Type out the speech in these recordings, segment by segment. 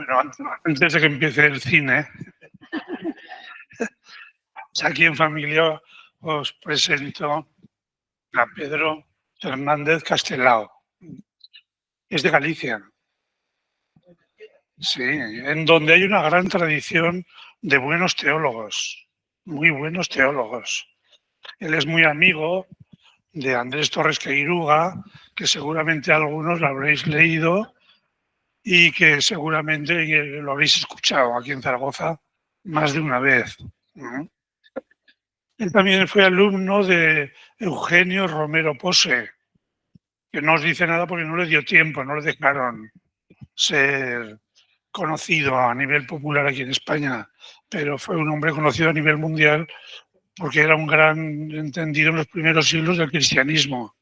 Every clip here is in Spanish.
Bueno, antes de que empiece el cine, aquí en familia os presento a Pedro Fernández Castelao. Es de Galicia. Sí, en donde hay una gran tradición de buenos teólogos, muy buenos teólogos. Él es muy amigo de Andrés Torres Queiruga, que seguramente algunos lo habréis leído y que seguramente lo habéis escuchado aquí en Zaragoza más de una vez. Él también fue alumno de Eugenio Romero Pose, que no os dice nada porque no le dio tiempo, no le dejaron ser conocido a nivel popular aquí en España, pero fue un hombre conocido a nivel mundial porque era un gran entendido en los primeros siglos del cristianismo.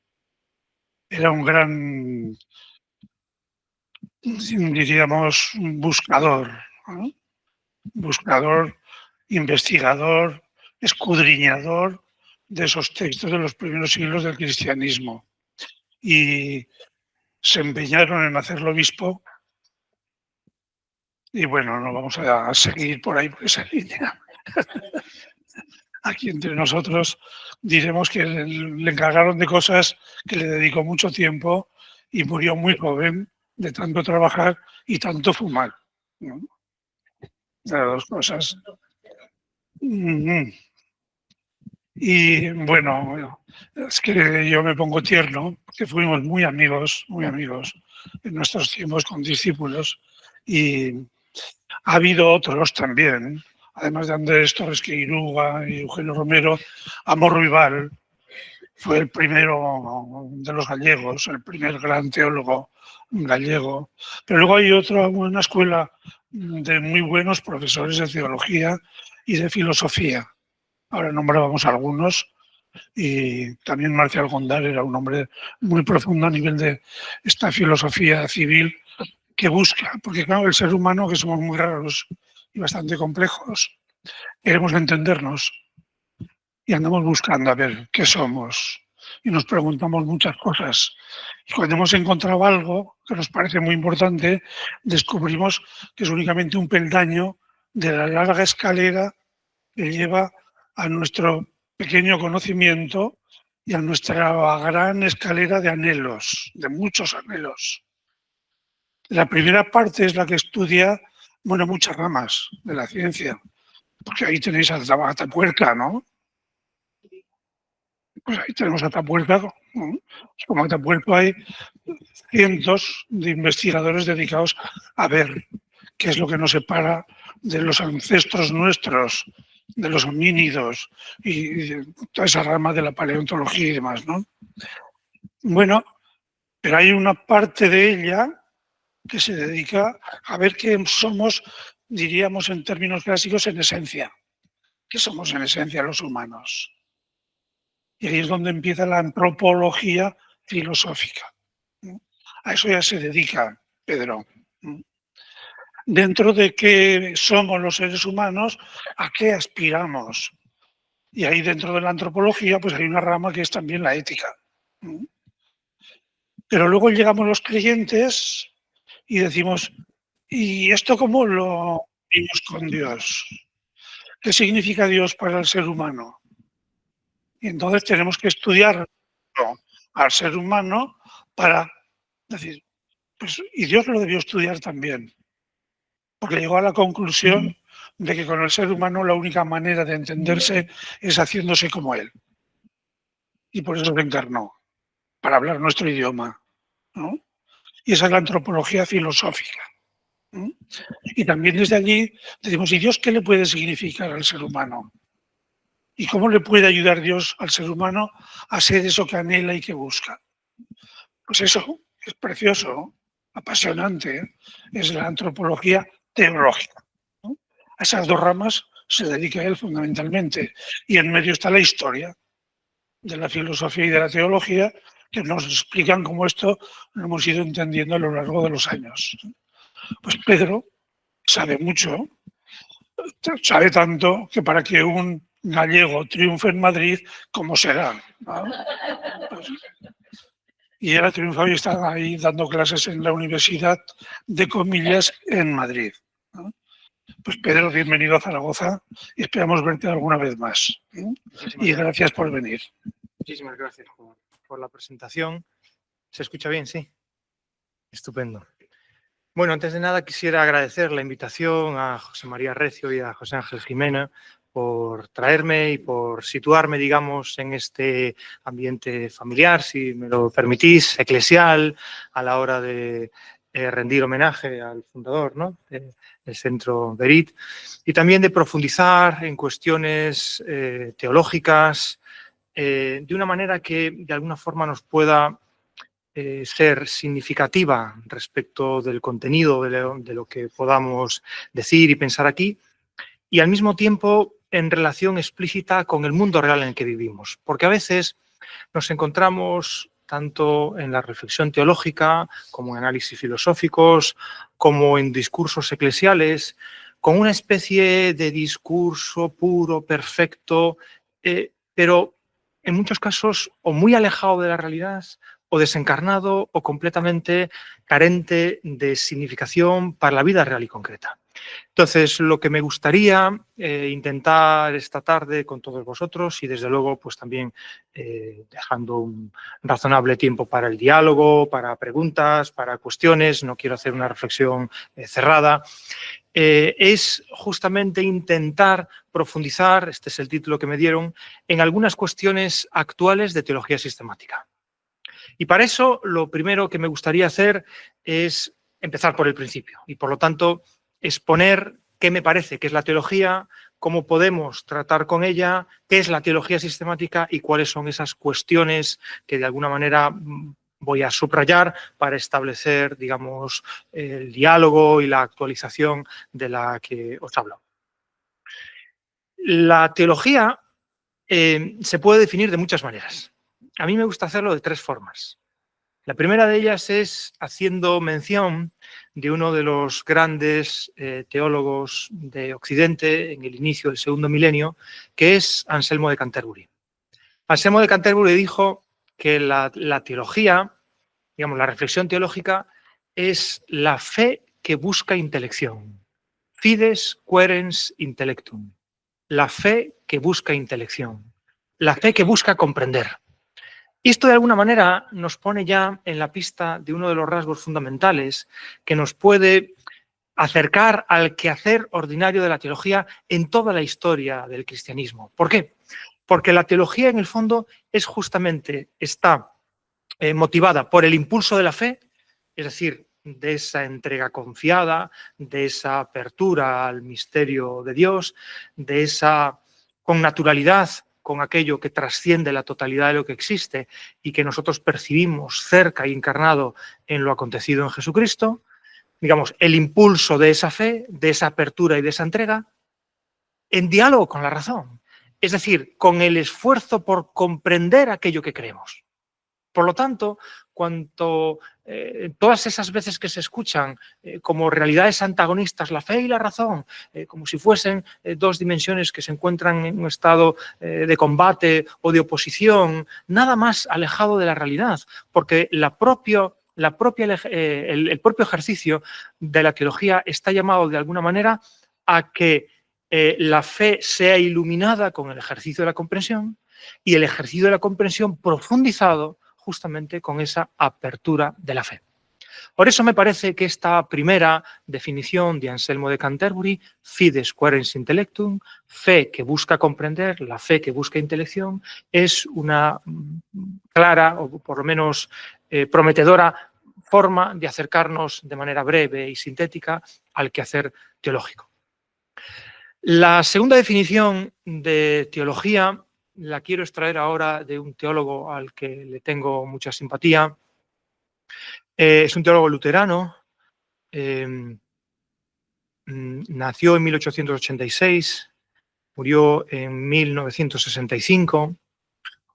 Era un gran, diríamos, buscador, ¿no? Buscador, investigador, escudriñador de esos textos de los primeros siglos del cristianismo. Y se empeñaron en hacerlo obispo. Y bueno, no vamos a seguir por ahí por esa línea. Aquí entre nosotros diremos que le encargaron de cosas que le dedicó mucho tiempo y murió muy joven de tanto trabajar y tanto fumar, ¿no? Las dos cosas. Y bueno, es que yo me pongo tierno, porque fuimos muy amigos en nuestros tiempos con discípulos, y ha habido otros también, además de Andrés Torres Queiruga y Eugenio Romero. Amor Rival fue el primero de los gallegos, el primer gran teólogo gallego. Pero luego hay una escuela de muy buenos profesores de teología y de filosofía. Ahora nombrábamos algunos, y también Marcial Gondar era un hombre muy profundo a nivel de esta filosofía civil que busca, porque claro, el ser humano, que somos muy raros y bastante complejos, queremos entendernos y andamos buscando a ver qué somos y nos preguntamos muchas cosas. Y cuando hemos encontrado algo que nos parece muy importante, descubrimos que es únicamente un peldaño de la larga escalera que lleva a nuestro pequeño conocimiento y a nuestra gran escalera de anhelos, de muchos anhelos. La primera parte es la que estudia, bueno, muchas ramas de la ciencia, porque ahí tenéis a Atapuerca, ¿no? Pues ahí tenemos a Atapuerca, ¿no? Como Atapuerca hay cientos de investigadores dedicados a ver qué es lo que nos separa de los ancestros nuestros, de los homínidos y de toda esa rama de la paleontología y demás, ¿no? Bueno, pero hay una parte de ella que se dedica a ver qué somos, diríamos en términos clásicos, en esencia. ¿Qué somos en esencia los humanos? Y ahí es donde empieza la antropología filosófica. A eso ya se dedica Pedro. Dentro de qué somos los seres humanos, ¿a qué aspiramos? Y ahí dentro de la antropología pues hay una rama que es también la ética. Pero luego llegamos los creyentes y decimos, ¿y esto cómo lo vimos con Dios? ¿Qué significa Dios para el ser humano? Y entonces tenemos que estudiar al ser humano para decir, pues, y Dios lo debió estudiar también, porque llegó a la conclusión de que con el ser humano la única manera de entenderse es haciéndose como él. Y por eso se encarnó, para hablar nuestro idioma, ¿no? Y esa es la antropología filosófica. Y también desde allí decimos, ¿y Dios qué le puede significar al ser humano? ¿Y cómo le puede ayudar Dios al ser humano a ser eso que anhela y que busca? Pues eso es precioso, apasionante, es la antropología teológica, ¿no? A esas dos ramas se dedica él fundamentalmente. Y en medio está la historia de la filosofía y de la teología, que nos explican cómo esto lo hemos ido entendiendo a lo largo de los años. Pues Pedro sabe mucho, sabe tanto que para que un gallego triunfe en Madrid, ¿cómo será? ¿No? Pues, y él ha triunfado y está ahí dando clases en la Universidad de Comillas en Madrid, ¿no? Pues Pedro, bienvenido a Zaragoza y esperamos verte alguna vez más. Y gracias por venir. Muchísimas gracias por la presentación. ¿Se escucha bien? Sí. Estupendo. Bueno, antes de nada quisiera agradecer la invitación a José María Recio y a José Ángel Jimena por traerme y por situarme, digamos, en este ambiente familiar, si me lo permitís, eclesial, a la hora de rendir homenaje al fundador, ¿no?, del Centro Berit, y también de profundizar en cuestiones teológicas de una manera que de alguna forma nos pueda ser significativa respecto del contenido de lo que podamos decir y pensar aquí, y al mismo tiempo en relación explícita con el mundo real en el que vivimos. Porque a veces nos encontramos tanto en la reflexión teológica, como en análisis filosóficos, como en discursos eclesiales, con una especie de discurso puro, perfecto, pero en muchos casos o muy alejado de la realidad, o desencarnado, o completamente carente de significación para la vida real y concreta. Entonces, lo que me gustaría intentar esta tarde con todos vosotros, y desde luego pues también dejando un razonable tiempo para el diálogo, para preguntas, para cuestiones, no quiero hacer una reflexión cerrada, es justamente intentar profundizar, este es el título que me dieron, en algunas cuestiones actuales de teología sistemática. Y para eso lo primero que me gustaría hacer es empezar por el principio y, por lo tanto, exponer qué me parece que es la teología, cómo podemos tratar con ella, qué es la teología sistemática y cuáles son esas cuestiones que de alguna manera voy a subrayar para establecer, digamos, el diálogo y la actualización de la que os hablo. La teología se puede definir de muchas maneras. A mí me gusta hacerlo de tres formas. La primera de ellas es haciendo mención de uno de los grandes teólogos de Occidente en el inicio del segundo milenio, que es Anselmo de Canterbury. Anselmo de Canterbury dijo que la teología, digamos, la reflexión teológica, es la fe que busca intelección. Fides quaerens intellectum. La fe que busca intelección. La fe que busca comprender. Y esto de alguna manera nos pone ya en la pista de uno de los rasgos fundamentales que nos puede acercar al quehacer ordinario de la teología en toda la historia del cristianismo. ¿Por qué? Porque la teología en el fondo es justamente, está motivada por el impulso de la fe, es decir, de esa entrega confiada, de esa apertura al misterio de Dios, de esa con naturalidad con aquello que trasciende la totalidad de lo que existe y que nosotros percibimos cerca y encarnado en lo acontecido en Jesucristo, digamos, el impulso de esa fe, de esa apertura y de esa entrega, en diálogo con la razón, es decir, con el esfuerzo por comprender aquello que creemos. Por lo tanto, todas esas veces que se escuchan como realidades antagonistas, la fe y la razón, como si fuesen dos dimensiones que se encuentran en un estado de combate o de oposición, nada más alejado de la realidad, porque el propio ejercicio de la teología está llamado de alguna manera a que la fe sea iluminada con el ejercicio de la comprensión y el ejercicio de la comprensión profundizado justamente con esa apertura de la fe. Por eso me parece que esta primera definición de Anselmo de Canterbury, fides quaerens intellectum, fe que busca comprender, la fe que busca intelección, es una clara o por lo menos prometedora forma de acercarnos de manera breve y sintética al quehacer teológico. La segunda definición de teología la quiero extraer ahora de un teólogo al que le tengo mucha simpatía. Es un teólogo luterano, nació en 1886, murió en 1965,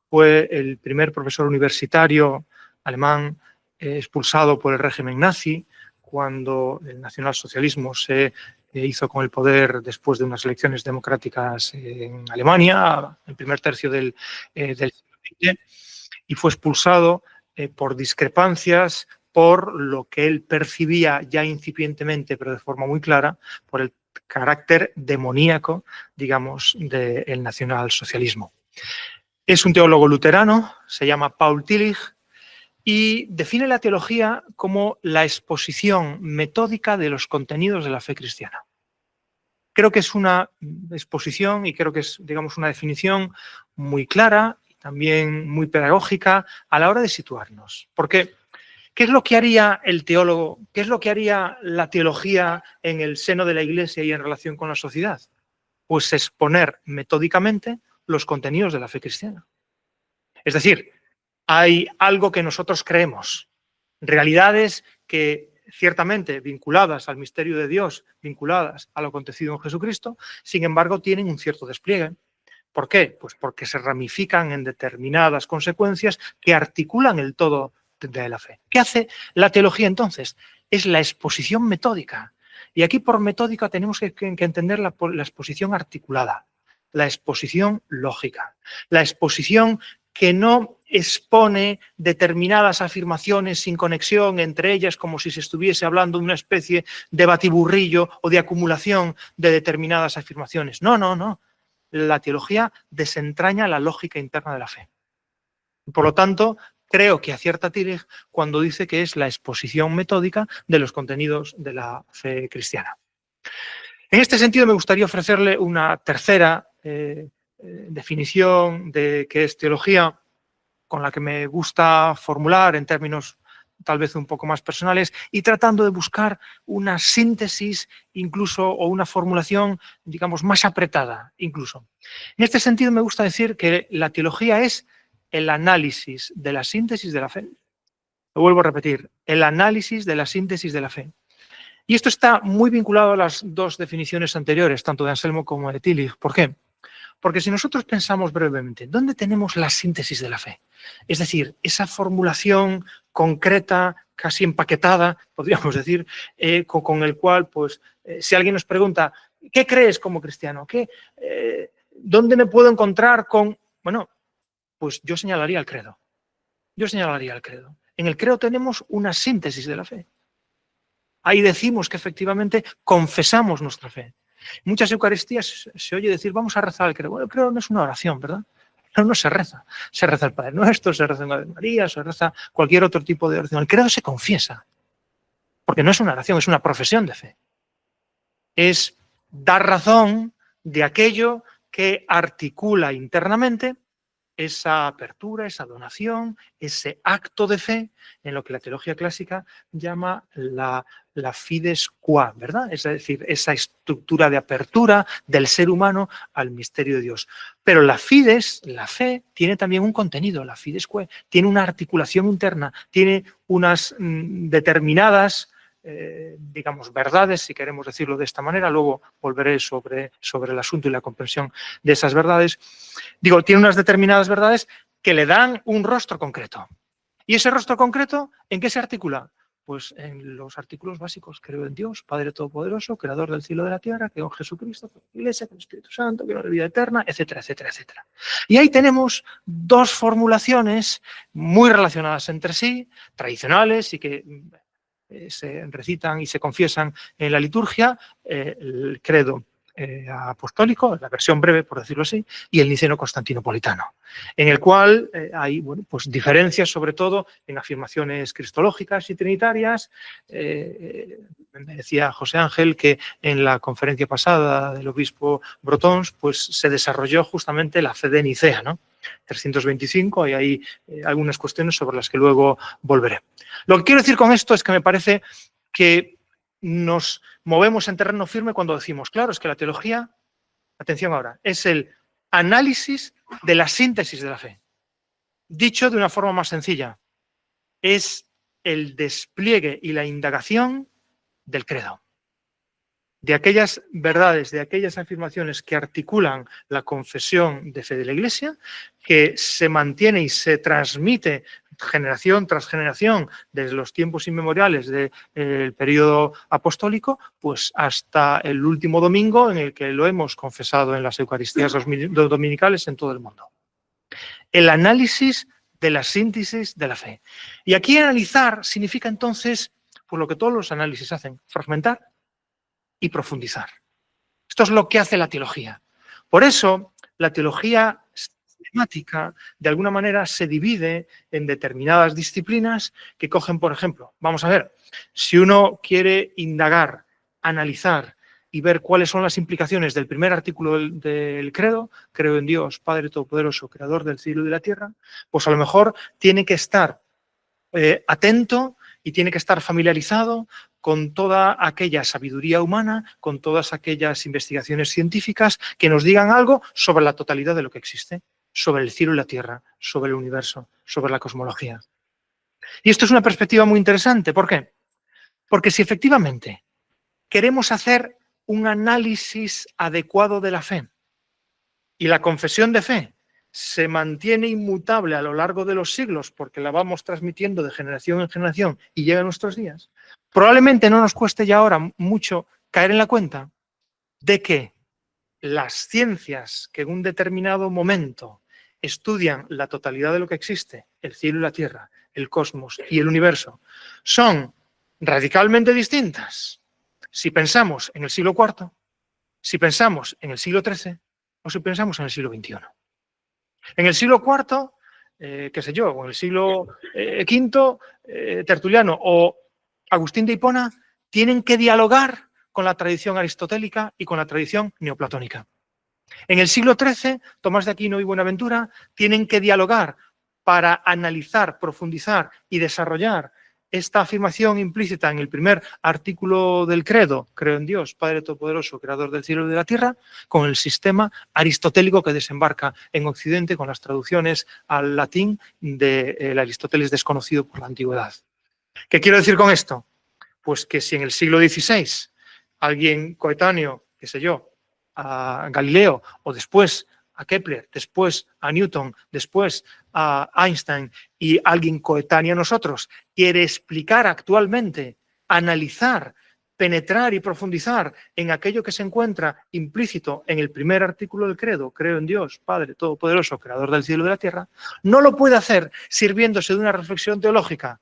fue el primer profesor universitario alemán expulsado por el régimen nazi cuando el nacionalsocialismo se hizo con el poder después de unas elecciones democráticas en Alemania, el primer tercio del siglo XX, y fue expulsado por discrepancias, por lo que él percibía ya incipientemente, pero de forma muy clara, por el carácter demoníaco, digamos, del nacionalsocialismo. Es un teólogo luterano, se llama Paul Tillich, y define la teología como la exposición metódica de los contenidos de la fe cristiana. Creo que es una exposición y creo que es, digamos, una definición muy clara y también muy pedagógica a la hora de situarnos. Porque, ¿qué es lo que haría el teólogo? ¿Qué es lo que haría la teología en el seno de la Iglesia y en relación con la sociedad? Pues exponer metódicamente los contenidos de la fe cristiana. Es decir, hay algo que nosotros creemos, realidades que ciertamente vinculadas al misterio de Dios, vinculadas a lo acontecido en Jesucristo, sin embargo tienen un cierto despliegue. ¿Por qué? Pues porque se ramifican en determinadas consecuencias que articulan el todo de la fe. ¿Qué hace la teología entonces? Es la exposición metódica. Y aquí por metódica tenemos que entender la exposición articulada, la exposición lógica, la exposición que no expone determinadas afirmaciones sin conexión entre ellas, como si se estuviese hablando de una especie de batiburrillo o de acumulación de determinadas afirmaciones. No, no, no. La teología desentraña la lógica interna de la fe. Por lo tanto, creo que acierta Tillich cuando dice que es la exposición metódica de los contenidos de la fe cristiana. En este sentido, me gustaría ofrecerle una tercera definición de qué es teología, con la que me gusta formular en términos tal vez un poco más personales y tratando de buscar una síntesis incluso o una formulación, digamos, más apretada incluso. En este sentido, me gusta decir que la teología es el análisis de la síntesis de la fe. Lo vuelvo a repetir, el análisis de la síntesis de la fe. Y esto está muy vinculado a las dos definiciones anteriores, tanto de Anselmo como de Tillich. ¿Por qué? Porque si nosotros pensamos brevemente, ¿dónde tenemos la síntesis de la fe? Es decir, esa formulación concreta, casi empaquetada, podríamos decir, con el cual, pues, si alguien nos pregunta, ¿qué crees como cristiano? ¿Dónde me puedo encontrar con...? Bueno, pues yo señalaría el credo. Yo señalaría el credo. En el credo tenemos una síntesis de la fe. Ahí decimos que efectivamente confesamos nuestra fe. En muchas Eucaristías se oye decir, vamos a rezar el credo. Bueno, el credo no es una oración, ¿verdad? El credo no se reza. Se reza el Padre Nuestro, se reza el Ave María, se reza cualquier otro tipo de oración. El credo se confiesa, porque no es una oración, es una profesión de fe. Es dar razón de aquello que articula internamente esa apertura, esa donación, ese acto de fe, en lo que la teología clásica llama la fides qua, ¿verdad? Es decir, esa estructura de apertura del ser humano al misterio de Dios. Pero la fides, la fe, tiene también un contenido, la fides qua, tiene una articulación interna, tiene unas determinadas digamos, verdades, si queremos decirlo de esta manera. Luego volveré sobre el asunto y la comprensión de esas verdades. Digo, tiene unas determinadas verdades que le dan un rostro concreto. ¿Y ese rostro concreto en qué se articula? Pues en los artículos básicos. Creo en Dios, Padre Todopoderoso, Creador del cielo y de la tierra, creo en Jesucristo, con la Iglesia, con el Espíritu Santo, creo en la vida eterna, etcétera, etcétera, etcétera. Y ahí tenemos dos formulaciones muy relacionadas entre sí, tradicionales y que se recitan y se confiesan en la liturgia, el credo apostólico, la versión breve, por decirlo así, y el niceno constantinopolitano, en el cual hay bueno, pues diferencias sobre todo en afirmaciones cristológicas y trinitarias. Me decía José Ángel que en la conferencia pasada del obispo Brotons pues se desarrolló justamente la fe de Nicea, ¿no? 325, y hay algunas cuestiones sobre las que luego volveré. Lo que quiero decir con esto es que me parece que nos movemos en terreno firme cuando decimos, claro, es que la teología, atención ahora, es el análisis de la síntesis de la fe. Dicho de una forma más sencilla, es el despliegue y la indagación del credo. De aquellas verdades, de aquellas afirmaciones que articulan la confesión de fe de la Iglesia, que se mantiene y se transmite generación tras generación desde los tiempos inmemoriales del periodo apostólico, pues hasta el último domingo en el que lo hemos confesado en las Eucaristías dominicales en todo el mundo. El análisis de la síntesis de la fe. Y aquí analizar significa entonces, pues lo que todos los análisis hacen, fragmentar y profundizar. Esto es lo que hace la teología. Por eso, la teología sistemática, de alguna manera, se divide en determinadas disciplinas que cogen, por ejemplo, vamos a ver, si uno quiere indagar, analizar y ver cuáles son las implicaciones del primer artículo del credo, creo en Dios, Padre Todopoderoso, Creador del cielo y de la tierra, pues a lo mejor tiene que estar atento y tiene que estar familiarizado con toda aquella sabiduría humana, con todas aquellas investigaciones científicas que nos digan algo sobre la totalidad de lo que existe, sobre el cielo y la tierra, sobre el universo, sobre la cosmología. Y esto es una perspectiva muy interesante. ¿Por qué? Porque si efectivamente queremos hacer un análisis adecuado de la fe y la confesión de fe se mantiene inmutable a lo largo de los siglos porque la vamos transmitiendo de generación en generación y llega a nuestros días, probablemente no nos cueste ya ahora mucho caer en la cuenta de que las ciencias que en un determinado momento estudian la totalidad de lo que existe, el cielo y la tierra, el cosmos y el universo, son radicalmente distintas si pensamos en el siglo IV, si pensamos en el siglo XIII o si pensamos en el siglo XXI. En el siglo IV, qué sé yo, o en el siglo V, Tertuliano o Agustín de Hipona tienen que dialogar con la tradición aristotélica y con la tradición neoplatónica. En el siglo XIII, Tomás de Aquino y Buenaventura tienen que dialogar para analizar, profundizar y desarrollar esta afirmación implícita en el primer artículo del credo, creo en Dios, Padre Todopoderoso, Creador del cielo y de la tierra, con el sistema aristotélico que desembarca en Occidente con las traducciones al latín del Aristóteles desconocido por la antigüedad. ¿Qué quiero decir con esto? Pues que si en el siglo XVI alguien coetáneo, qué sé yo, a Galileo o después a Kepler, después a Newton, después a Einstein y alguien coetáneo a nosotros quiere explicar actualmente, analizar, penetrar y profundizar en aquello que se encuentra implícito en el primer artículo del credo, creo en Dios, Padre Todopoderoso, Creador del cielo y de la tierra, no lo puede hacer sirviéndose de una reflexión teológica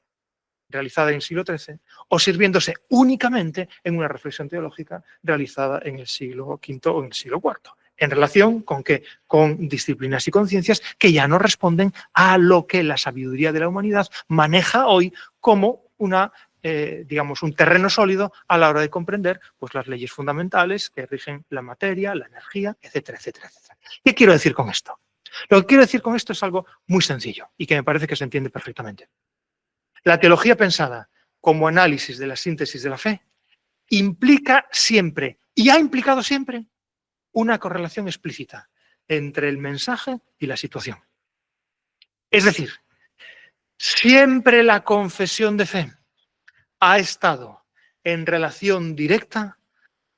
realizada en el siglo XIII o sirviéndose únicamente en una reflexión teológica realizada en el siglo V o en el siglo IV. ¿En relación con qué? Con disciplinas y conciencias que ya no responden a lo que la sabiduría de la humanidad maneja hoy como una, digamos, un terreno sólido a la hora de comprender pues, las leyes fundamentales que rigen la materia, la energía, etcétera, etcétera, etcétera. ¿Qué quiero decir con esto? Lo que quiero decir con esto es algo muy sencillo y que me parece que se entiende perfectamente. La teología pensada como análisis de la síntesis de la fe implica siempre, y ha implicado siempre, una correlación explícita entre el mensaje y la situación. Es decir, siempre la confesión de fe ha estado en relación directa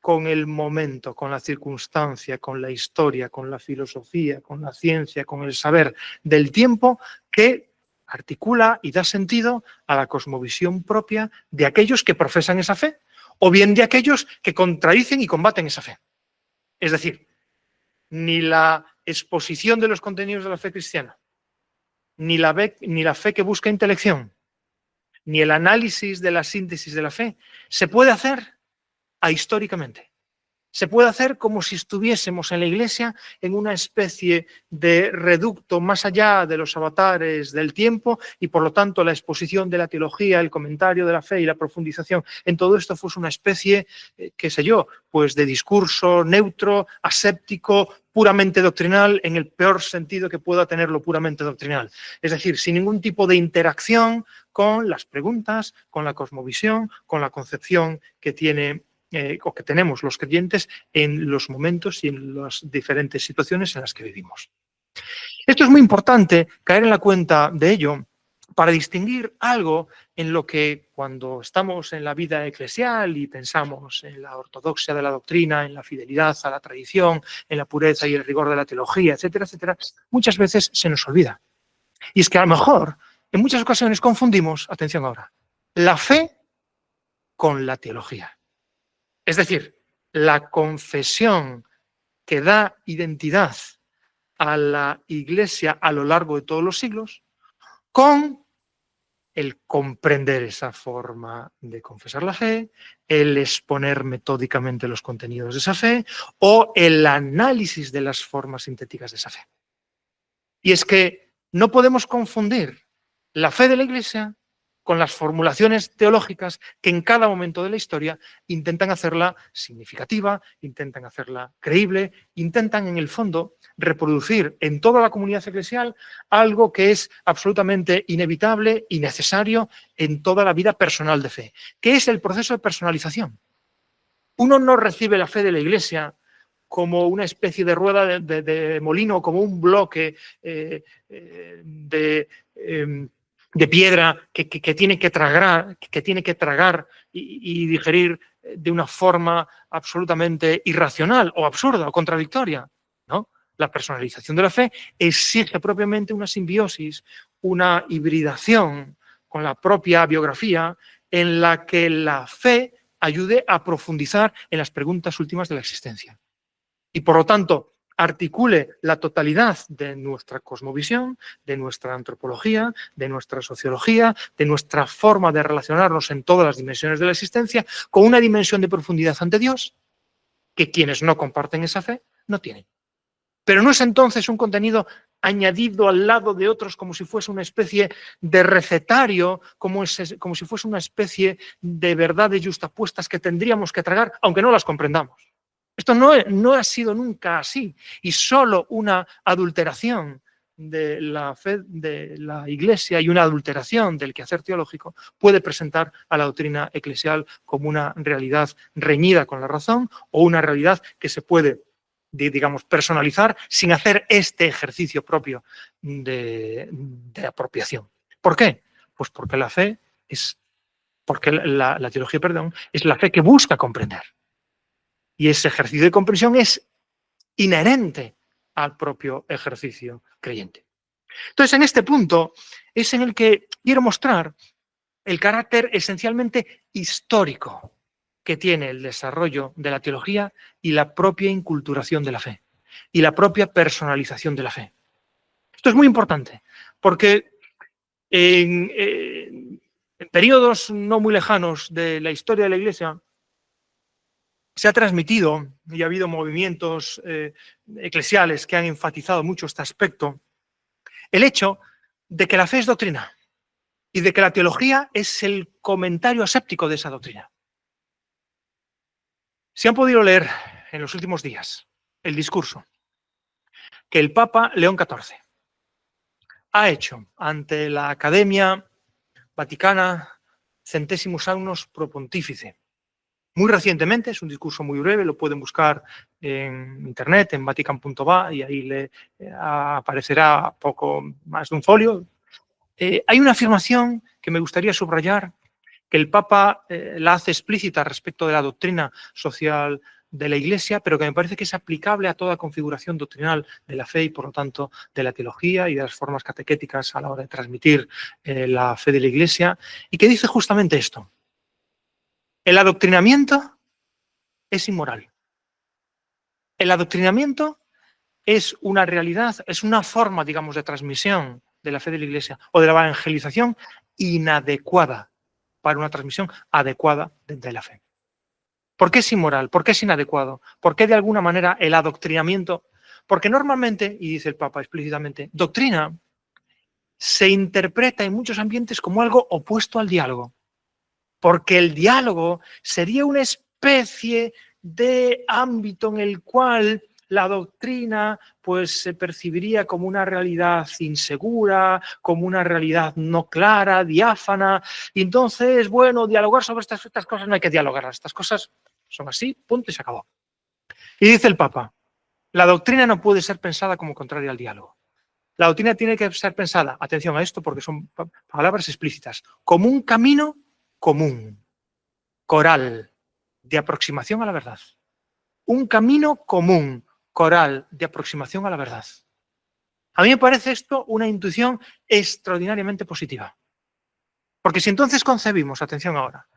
con el momento, con la circunstancia, con la historia, con la filosofía, con la ciencia, con el saber del tiempo que articula y da sentido a la cosmovisión propia de aquellos que profesan esa fe o bien de aquellos que contradicen y combaten esa fe. Es decir, ni la exposición de los contenidos de la fe cristiana, ni la fe que busca intelección, ni el análisis de la síntesis de la fe se puede hacer ahistóricamente. Se puede hacer como si estuviésemos en la Iglesia en una especie de reducto más allá de los avatares del tiempo y por lo tanto la exposición de la teología, el comentario de la fe y la profundización en todo esto fuese una especie, qué sé yo, pues de discurso neutro, aséptico, puramente doctrinal, en el peor sentido que pueda tener lo puramente doctrinal. Es decir, sin ningún tipo de interacción con las preguntas, con la cosmovisión, con la concepción que tiene o que tenemos los creyentes en los momentos y en las diferentes situaciones en las que vivimos. Esto es muy importante, caer en la cuenta de ello, para distinguir algo en lo que cuando estamos en la vida eclesial y pensamos en la ortodoxia de la doctrina, en la fidelidad a la tradición, en la pureza y el rigor de la teología, etcétera, etcétera, muchas veces se nos olvida. Y es que a lo mejor en muchas ocasiones confundimos, atención ahora, la fe con la teología. Es decir, la confesión que da identidad a la Iglesia a lo largo de todos los siglos con el comprender esa forma de confesar la fe, el exponer metódicamente los contenidos de esa fe o el análisis de las formas sintéticas de esa fe. Y es que no podemos confundir la fe de la Iglesia con las formulaciones teológicas que en cada momento de la historia intentan hacerla significativa, intentan hacerla creíble, intentan en el fondo reproducir en toda la comunidad eclesial algo que es absolutamente inevitable y necesario en toda la vida personal de fe, que es el proceso de personalización. Uno no recibe la fe de la Iglesia como una especie de rueda de molino, como un bloque de piedra que tiene que tragar y digerir de una forma absolutamente irracional o absurda o contradictoria, ¿no? La personalización de la fe exige propiamente una simbiosis, una hibridación con la propia biografía en la que la fe ayude a profundizar en las preguntas últimas de la existencia. Y por lo tanto, articule la totalidad de nuestra cosmovisión, de nuestra antropología, de nuestra sociología, de nuestra forma de relacionarnos en todas las dimensiones de la existencia, con una dimensión de profundidad ante Dios que quienes no comparten esa fe no tienen. Pero no es entonces un contenido añadido al lado de otros como si fuese una especie de recetario, como si fuese una especie de verdades yuxtapuestas que tendríamos que tragar, aunque no las comprendamos. Esto no ha sido nunca así, y solo una adulteración de la fe de la Iglesia y una adulteración del quehacer teológico puede presentar a la doctrina eclesial como una realidad reñida con la razón o una realidad que se puede, digamos, personalizar sin hacer este ejercicio propio de apropiación. ¿Por qué? Pues porque la fe la teología, es la fe que busca comprender. Y ese ejercicio de comprensión es inherente al propio ejercicio creyente. Entonces, en este punto es en el que quiero mostrar el carácter esencialmente histórico que tiene el desarrollo de la teología y la propia inculturación de la fe y la propia personalización de la fe. Esto es muy importante porque en periodos no muy lejanos de la historia de la Iglesia se ha transmitido y ha habido movimientos eclesiales que han enfatizado mucho este aspecto, el hecho de que la fe es doctrina y de que la teología es el comentario aséptico de esa doctrina. Se han podido leer en los últimos días el discurso que el Papa León XIV ha hecho ante la Academia Vaticana Centésimos Annus Pro Pontifice. Muy recientemente, es un discurso muy breve, lo pueden buscar en internet, en vatican.va, y ahí le aparecerá poco más de un folio. Hay una afirmación que me gustaría subrayar, que el Papa la hace explícita respecto de la doctrina social de la Iglesia, pero que me parece que es aplicable a toda configuración doctrinal de la fe y, por lo tanto, de la teología y de las formas catequéticas a la hora de transmitir la fe de la Iglesia, y que dice justamente esto. El adoctrinamiento es inmoral. El adoctrinamiento es una realidad, es una forma, digamos, de transmisión de la fe de la Iglesia o de la evangelización inadecuada para una transmisión adecuada de la fe. ¿Por qué es inmoral? ¿Por qué es inadecuado? ¿Por qué de alguna manera el adoctrinamiento? Porque normalmente, y dice el Papa explícitamente, doctrina se interpreta en muchos ambientes como algo opuesto al diálogo. Porque el diálogo sería una especie de ámbito en el cual la doctrina pues se percibiría como una realidad insegura, como una realidad no clara, diáfana. Y entonces, bueno, dialogar sobre estas cosas no hay que dialogar. Estas cosas son así, punto y se acabó. Y dice el Papa, la doctrina no puede ser pensada como contraria al diálogo. La doctrina tiene que ser pensada, atención a esto porque son palabras explícitas, como un camino común, coral, de aproximación a la verdad. Un camino común, coral, de aproximación a la verdad. A mí me parece esto una intuición extraordinariamente positiva. Porque si entonces concebimos, atención ahora,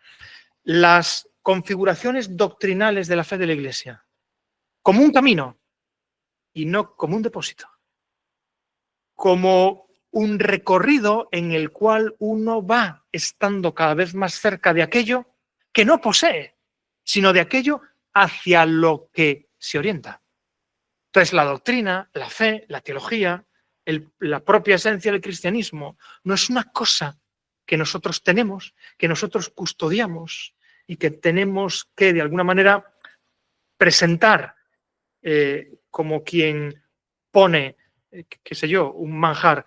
las configuraciones doctrinales de la fe de la Iglesia como un camino y no como un depósito, como un recorrido en el cual uno va estando cada vez más cerca de aquello que no posee, sino de aquello hacia lo que se orienta. Entonces, la doctrina, la fe, la teología, la propia esencia del cristianismo, no es una cosa que nosotros tenemos, que nosotros custodiamos y que tenemos que, de alguna manera, presentar como quien pone, qué sé yo, un manjar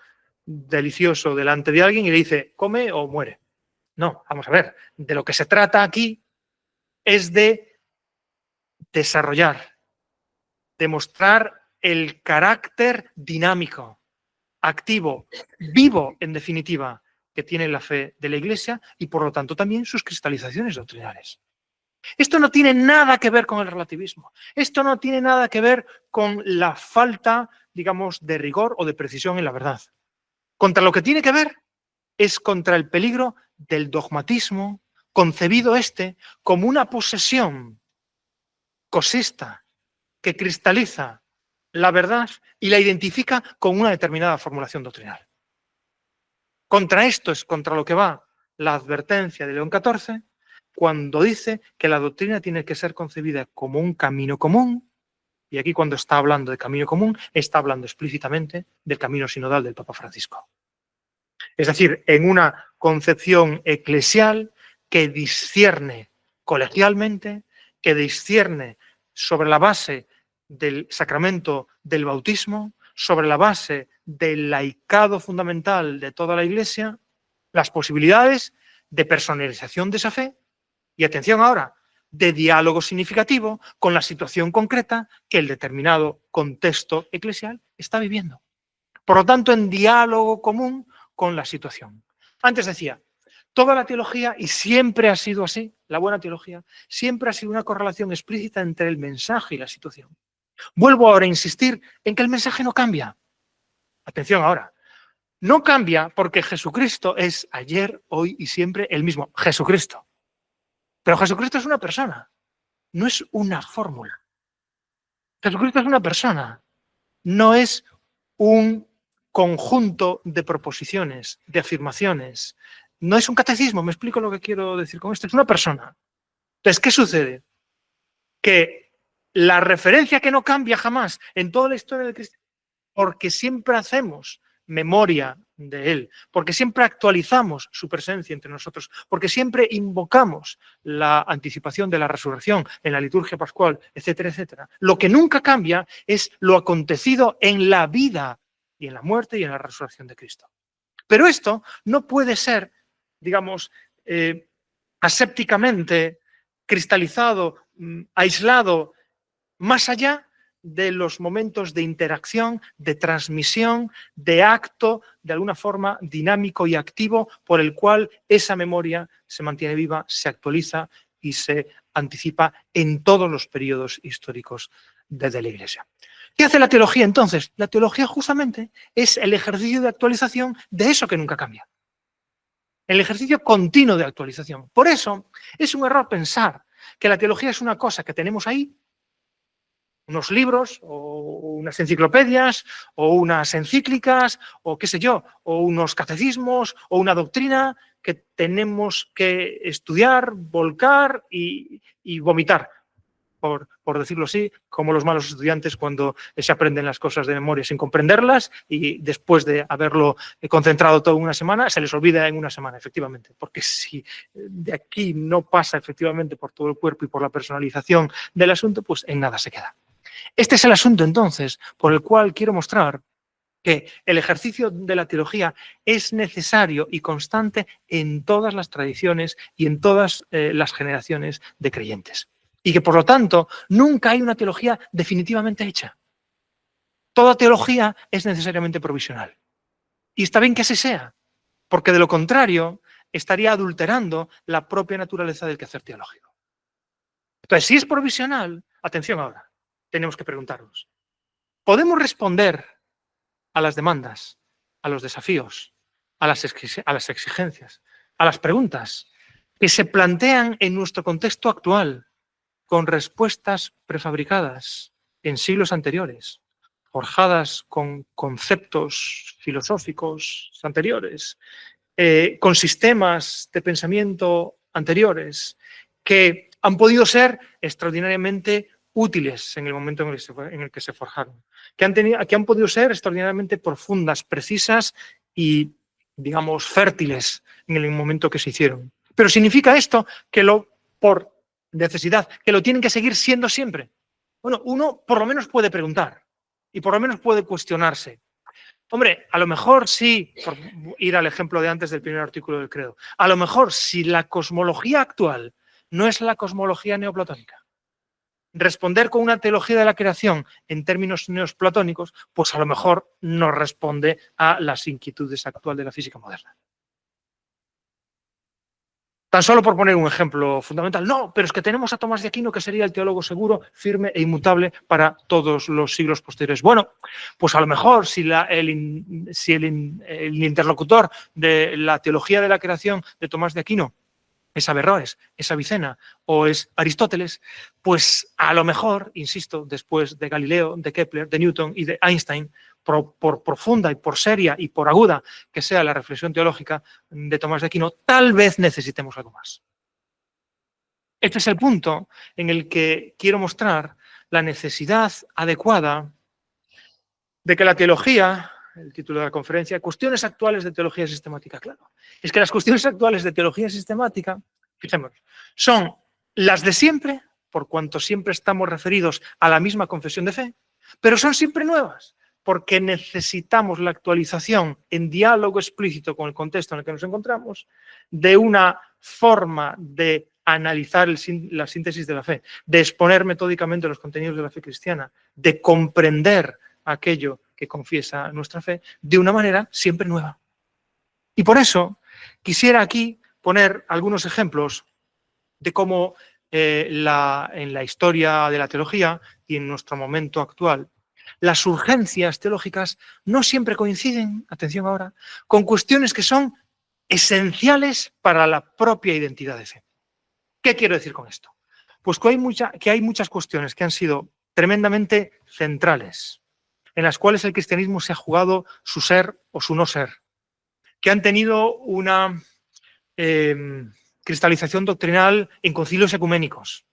delicioso delante de alguien y le dice, come o muere. No, vamos a ver, de lo que se trata aquí es de desarrollar, demostrar el carácter dinámico, activo, vivo, en definitiva, que tiene la fe de la Iglesia y, por lo tanto, también sus cristalizaciones doctrinales. Esto no tiene nada que ver con el relativismo. Esto no tiene nada que ver con la falta, digamos, de rigor o de precisión en la verdad. Contra lo que tiene que ver es contra el peligro del dogmatismo, concebido como una posesión cosista que cristaliza la verdad y la identifica con una determinada formulación doctrinal. Contra esto es contra lo que va la advertencia de León XIV cuando dice que la doctrina tiene que ser concebida como un camino común, y aquí cuando está hablando de camino común está hablando explícitamente del camino sinodal del Papa Francisco. Es decir, en una concepción eclesial que discierne colegialmente, que discierne sobre la base del sacramento del bautismo, sobre la base del laicado fundamental de toda la Iglesia, las posibilidades de personalización de esa fe y, atención ahora, de diálogo significativo con la situación concreta que el determinado contexto eclesial está viviendo. Por lo tanto, en diálogo común con la situación. Antes decía, toda la teología, y siempre ha sido así, la buena teología, siempre ha sido una correlación explícita entre el mensaje y la situación. Vuelvo ahora a insistir en que el mensaje no cambia. Atención ahora, no cambia porque Jesucristo es ayer, hoy y siempre el mismo, Jesucristo. Pero Jesucristo es una persona, no es una fórmula. Jesucristo es una persona, no es un conjunto de proposiciones, de afirmaciones. No es un catecismo, me explico lo que quiero decir con esto, es una persona. Entonces, ¿qué sucede? Que la referencia que no cambia jamás en toda la historia del cristianismo, porque siempre hacemos memoria de él, porque siempre actualizamos su presencia entre nosotros, porque siempre invocamos la anticipación de la resurrección en la liturgia pascual, etcétera, etcétera. Lo que nunca cambia es lo acontecido en la vida y en la muerte y en la resurrección de Cristo. Pero esto no puede ser, digamos, asépticamente cristalizado, aislado, más allá de los momentos de interacción, de transmisión, de acto, de alguna forma dinámico y activo, por el cual esa memoria se mantiene viva, se actualiza y se anticipa en todos los periodos históricos de la Iglesia. ¿Qué hace la teología entonces? La teología justamente es el ejercicio de actualización de eso que nunca cambia. El ejercicio continuo de actualización. Por eso es un error pensar que la teología es una cosa que tenemos ahí, unos libros o unas enciclopedias o unas encíclicas o qué sé yo, o unos catecismos o una doctrina que tenemos que estudiar, volcar y vomitar, por decirlo así, como los malos estudiantes cuando se aprenden las cosas de memoria sin comprenderlas y después de haberlo concentrado toda una semana, se les olvida en una semana, efectivamente. Porque si de aquí no pasa efectivamente por todo el cuerpo y por la personalización del asunto, pues en nada se queda. Este es el asunto, entonces, por el cual quiero mostrar que el ejercicio de la teología es necesario y constante en todas las tradiciones y en todas las generaciones de creyentes. Y que, por lo tanto, nunca hay una teología definitivamente hecha. Toda teología es necesariamente provisional. Y está bien que así sea, porque de lo contrario estaría adulterando la propia naturaleza del quehacer teológico. Entonces, si es provisional, atención ahora, tenemos que preguntarnos, ¿podemos responder a las demandas, a los desafíos, a las exigencias, a las preguntas que se plantean en nuestro contexto actual con respuestas prefabricadas en siglos anteriores? forjadas con conceptos filosóficos anteriores, con sistemas de pensamiento anteriores, que han podido ser extraordinariamente útiles en el momento en el que se forjaron, que han podido ser extraordinariamente profundas, precisas y, digamos, fértiles en el momento que se hicieron. Pero ¿significa esto que por necesidad, que lo tienen que seguir siendo siempre? Bueno, uno por lo menos puede preguntar y por lo menos puede cuestionarse. Hombre, a lo mejor sí, por ir al ejemplo de antes del primer artículo del credo, a lo mejor si la cosmología actual no es la cosmología neoplatónica, responder con una teología de la creación en términos neoplatónicos, pues a lo mejor no responde a las inquietudes actuales de la física moderna. Tan solo por poner un ejemplo fundamental. No, pero es que tenemos a Tomás de Aquino, que sería el teólogo seguro, firme e inmutable para todos los siglos posteriores. Bueno, pues a lo mejor si el interlocutor de la teología de la creación de Tomás de Aquino es Averroes, es Avicena o es Aristóteles, pues a lo mejor, insisto, después de Galileo, de Kepler, de Newton y de Einstein, por profunda y por seria y por aguda que sea la reflexión teológica de Tomás de Aquino, tal vez necesitemos algo más. Este es el punto en el que quiero mostrar la necesidad adecuada de que la teología, el título de la conferencia, cuestiones actuales de teología sistemática, claro. Es que las cuestiones actuales de teología sistemática, fijémonos, son las de siempre, por cuanto siempre estamos referidos a la misma confesión de fe, pero son siempre nuevas, porque necesitamos la actualización en diálogo explícito con el contexto en el que nos encontramos, de una forma de analizar la síntesis de la fe, de exponer metódicamente los contenidos de la fe cristiana, de comprender aquello que confiesa nuestra fe de una manera siempre nueva. Y por eso quisiera aquí poner algunos ejemplos de cómo en la historia de la teología y en nuestro momento actual, las urgencias teológicas no siempre coinciden, atención ahora, con cuestiones que son esenciales para la propia identidad de fe. ¿Qué quiero decir con esto? Pues que hay muchas cuestiones que han sido tremendamente centrales, en las cuales el cristianismo se ha jugado su ser o su no ser, que han tenido una cristalización doctrinal en concilios ecuménicos,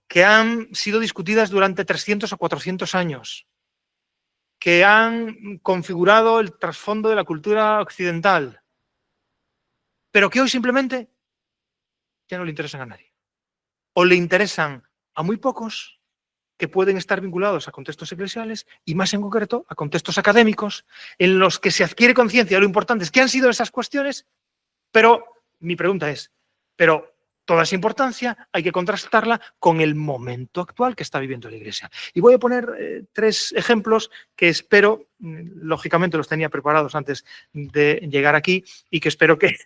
que han sido discutidas durante 300 o 400 años, que han configurado el trasfondo de la cultura occidental, pero que hoy simplemente ya no le interesan a nadie. O le interesan a muy pocos que pueden estar vinculados a contextos eclesiales y más en concreto a contextos académicos en los que se adquiere conciencia de lo importantes que han sido esas cuestiones, pero mi pregunta es, pero toda esa importancia hay que contrastarla con el momento actual que está viviendo la Iglesia. Y voy a poner 3 ejemplos que espero, lógicamente los tenía preparados antes de llegar aquí y que espero que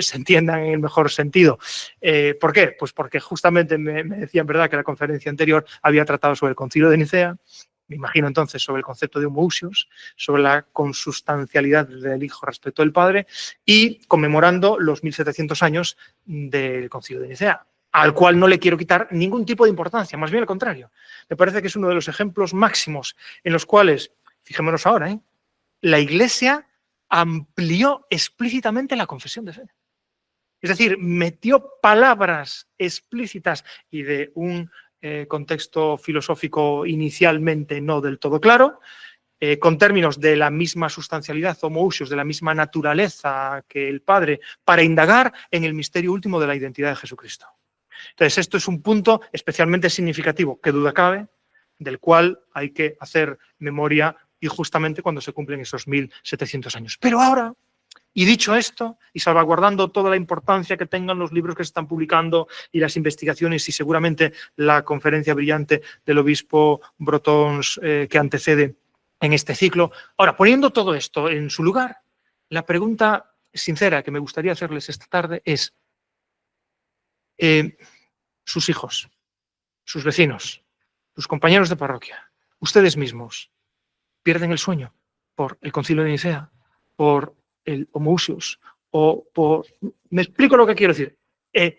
se entiendan en el mejor sentido. ¿Por qué? Pues porque justamente me decían, ¿verdad?, que la conferencia anterior había tratado sobre el Concilio de Nicea. Me imagino entonces sobre el concepto de homoousios, sobre la consustancialidad del Hijo respecto del Padre y conmemorando los 1700 años del Concilio de Nicea, al cual no le quiero quitar ningún tipo de importancia, más bien al contrario. Me parece que es uno de los ejemplos máximos en los cuales, fijémonos ahora, la Iglesia amplió explícitamente la confesión de fe. Es decir, metió palabras explícitas y de un contexto filosófico inicialmente no del todo claro, con términos de la misma sustancialidad, homoousios, de la misma naturaleza que el Padre, para indagar en el misterio último de la identidad de Jesucristo. Entonces, esto es un punto especialmente significativo, que duda cabe, del cual hay que hacer memoria y justamente cuando se cumplen esos 1700 años. Pero ahora, y dicho esto, y salvaguardando toda la importancia que tengan los libros que se están publicando y las investigaciones y seguramente la conferencia brillante del obispo Brotons que antecede en este ciclo, ahora, poniendo todo esto en su lugar, la pregunta sincera que me gustaría hacerles esta tarde es, sus hijos, sus vecinos, sus compañeros de parroquia, ustedes mismos, pierden el sueño por el Concilio de Nicea, por el homoousios, o por... Me explico lo que quiero decir.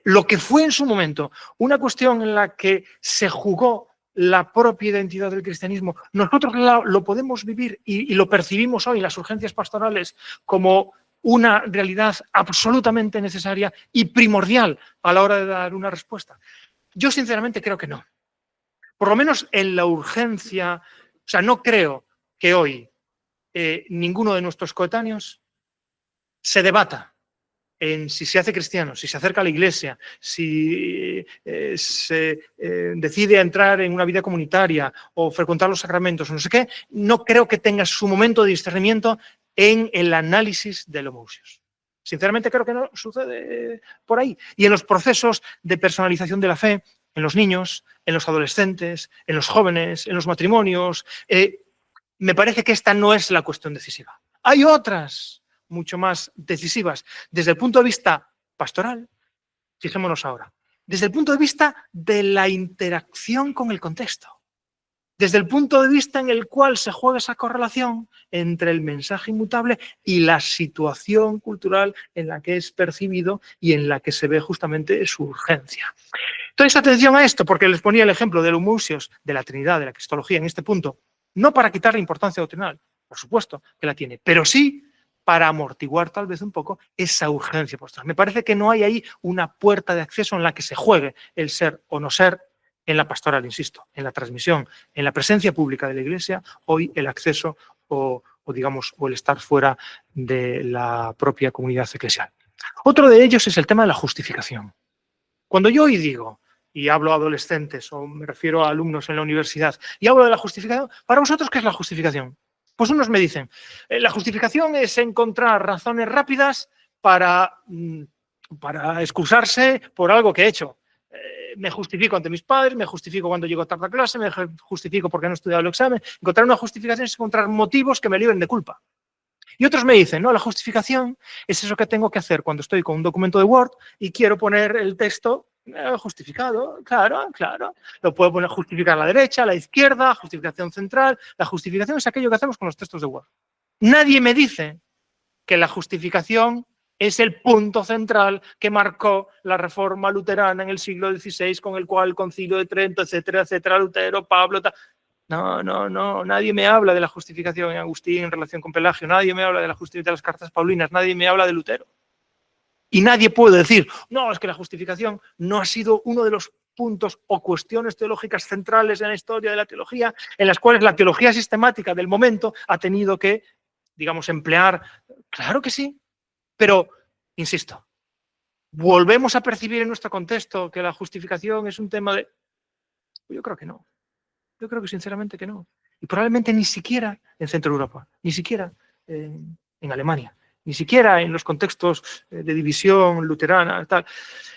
Lo que fue en su momento una cuestión en la que se jugó la propia identidad del cristianismo. Nosotros lo podemos vivir y lo percibimos hoy en las urgencias pastorales como una realidad absolutamente necesaria y primordial a la hora de dar una respuesta. Yo sinceramente creo que no. Por lo menos en la urgencia, o sea, no creo que hoy ninguno de nuestros coetáneos se debata en si se hace cristiano, si se acerca a la iglesia, si se decide entrar en una vida comunitaria o frecuentar los sacramentos, no sé qué, no creo que tenga su momento de discernimiento en el análisis del homoousios. Sinceramente creo que no sucede por ahí. Y en los procesos de personalización de la fe, en los niños, en los adolescentes, en los jóvenes, en los matrimonios, me parece que esta no es la cuestión decisiva. Hay otras mucho más decisivas. Desde el punto de vista pastoral, fijémonos ahora, desde el punto de vista de la interacción con el contexto, desde el punto de vista en el cual se juega esa correlación entre el mensaje inmutable y la situación cultural en la que es percibido y en la que se ve justamente su urgencia. Entonces, atención a esto, porque les ponía el ejemplo del homoousios, de la Trinidad, de la cristología en este punto, no para quitarle importancia doctrinal, por supuesto que la tiene, pero sí para amortiguar tal vez un poco esa urgencia pastoral. Me parece que no hay ahí una puerta de acceso en la que se juegue el ser o no ser en la pastoral, insisto, en la transmisión, en la presencia pública de la Iglesia, hoy el acceso o el estar fuera de la propia comunidad eclesial. Otro de ellos es el tema de la justificación. Cuando yo hoy digo, y hablo a adolescentes o me refiero a alumnos en la universidad, y hablo de la justificación, para vosotros, ¿qué es la justificación? Pues unos me dicen, la justificación es encontrar razones rápidas para excusarse por algo que he hecho. Me justifico ante mis padres, me justifico cuando llego tarde a clase, me justifico porque no he estudiado el examen. Encontrar una justificación es encontrar motivos que me libren de culpa. Y otros me dicen, no, la justificación es eso que tengo que hacer cuando estoy con un documento de Word y quiero poner el texto justificado, claro. Lo puedo poner justificar a la derecha, a la izquierda, justificación central. La justificación es aquello que hacemos con los textos de Word. Nadie me dice que la justificación es el punto central que marcó la reforma luterana en el siglo XVI, con el cual el Concilio de Trento, etcétera, Lutero, Pablo, tal. No, nadie me habla de la justificación en Agustín en relación con Pelagio, nadie me habla de la justificación de las cartas paulinas, nadie me habla de Lutero. Y nadie puede decir, no, es que la justificación no ha sido uno de los puntos o cuestiones teológicas centrales en la historia de la teología, en las cuales la teología sistemática del momento ha tenido que, digamos, emplear. Claro que sí, pero, insisto, ¿volvemos a percibir en nuestro contexto que la justificación es un tema de...? Yo creo que no. Yo creo que sinceramente que no. Y probablemente ni siquiera en Centro Europa, ni siquiera en Alemania, ni siquiera en los contextos de división luterana, tal.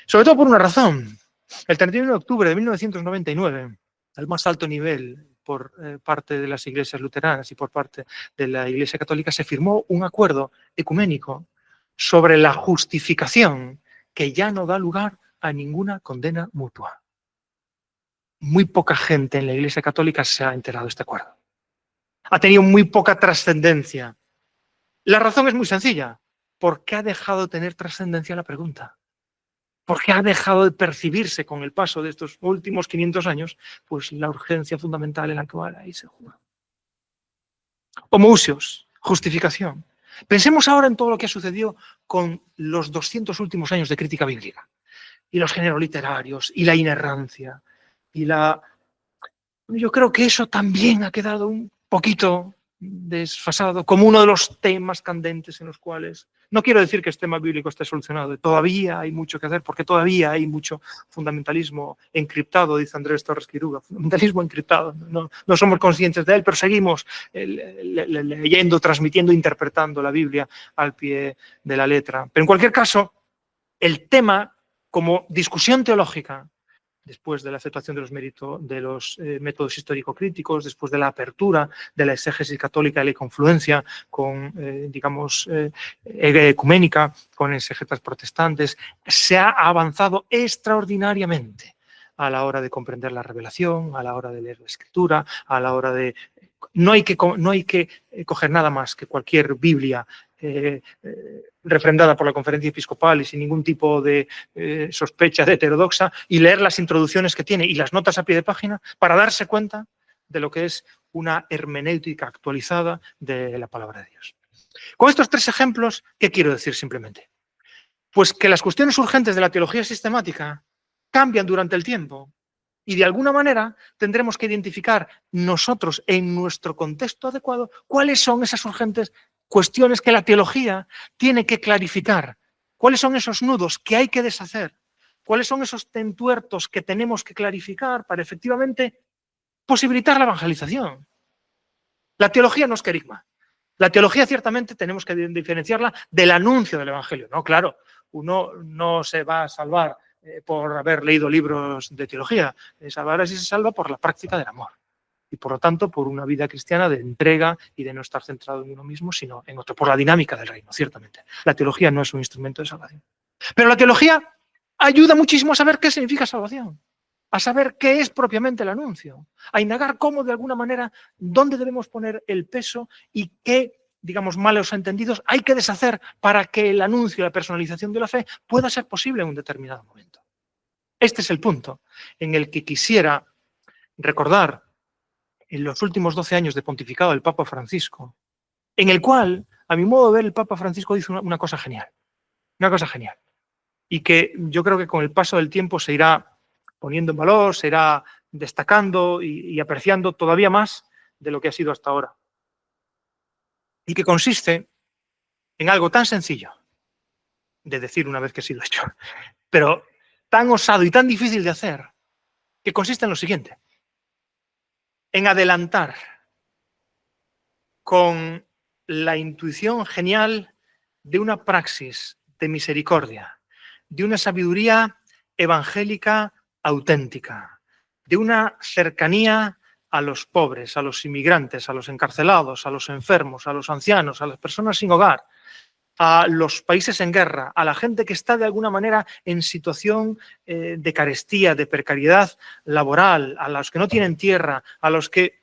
Sobre todo por una razón. El 31 de octubre de 1999, al más alto nivel por parte de las iglesias luteranas y por parte de la Iglesia Católica, se firmó un acuerdo ecuménico sobre la justificación que ya no da lugar a ninguna condena mutua. Muy poca gente en la Iglesia Católica se ha enterado de este acuerdo. Ha tenido muy poca trascendencia. La razón es muy sencilla. ¿Por qué ha dejado de tener trascendencia la pregunta? ¿Por qué ha dejado de percibirse con el paso de estos últimos 500 años pues la urgencia fundamental en la que ahí se juega? Homoousios, justificación. Pensemos ahora en todo lo que ha sucedido con los 200 últimos años de crítica bíblica y los géneros literarios y la inerrancia. Yo creo que eso también ha quedado un poquito desfasado como uno de los temas candentes en los cuales, no quiero decir que este tema bíblico esté solucionado, todavía hay mucho que hacer porque todavía hay mucho fundamentalismo encriptado, dice Andrés Torres Quiruga, fundamentalismo encriptado, no somos conscientes de él, pero seguimos leyendo, transmitiendo, interpretando la Biblia al pie de la letra. Pero en cualquier caso, el tema como discusión teológica, después de la aceptación de los métodos histórico-críticos, después de la apertura de la exégesis católica y la confluencia con, ecuménica, con exégetas protestantes, se ha avanzado extraordinariamente a la hora de comprender la revelación, a la hora de leer la escritura, a la hora de... No hay que coger nada más que cualquier Biblia refrendada por la Conferencia Episcopal y sin ningún tipo de sospecha de heterodoxa, y leer las introducciones que tiene y las notas a pie de página para darse cuenta de lo que es una hermenéutica actualizada de la palabra de Dios. Con estos 3 ejemplos, ¿qué quiero decir simplemente? Pues que las cuestiones urgentes de la teología sistemática cambian durante el tiempo y de alguna manera tendremos que identificar nosotros en nuestro contexto adecuado cuáles son esas urgentes cuestiones que la teología tiene que clarificar, cuáles son esos nudos que hay que deshacer, cuáles son esos entuertos que tenemos que clarificar para efectivamente posibilitar la evangelización. La teología no es querigma. La teología ciertamente tenemos que diferenciarla del anuncio del evangelio. No, claro, uno no se va a salvar por haber leído libros de teología. Salvar así se salva por la práctica del amor. Y por lo tanto, por una vida cristiana de entrega y de no estar centrado en uno mismo, sino en otro, por la dinámica del reino, ciertamente. La teología no es un instrumento de salvación. Pero la teología ayuda muchísimo a saber qué significa salvación, a saber qué es propiamente el anuncio, a indagar cómo, de alguna manera, dónde debemos poner el peso y qué, digamos, malos entendidos hay que deshacer para que el anuncio y la personalización de la fe pueda ser posible en un determinado momento. Este es el punto en el que quisiera recordar en los últimos 12 años de pontificado del Papa Francisco, en el cual, a mi modo de ver, el Papa Francisco dice una cosa genial, y que yo creo que con el paso del tiempo se irá poniendo en valor, se irá destacando y apreciando todavía más de lo que ha sido hasta ahora. Y que consiste en algo tan sencillo de decir una vez que ha sido hecho, pero tan osado y tan difícil de hacer, que consiste en lo siguiente: en adelantar con la intuición genial de una praxis de misericordia, de una sabiduría evangélica auténtica, de una cercanía a los pobres, a los inmigrantes, a los encarcelados, a los enfermos, a los ancianos, a las personas sin hogar, a los países en guerra, a la gente que está de alguna manera en situación de carestía, de precariedad laboral, a los que no tienen tierra, a los que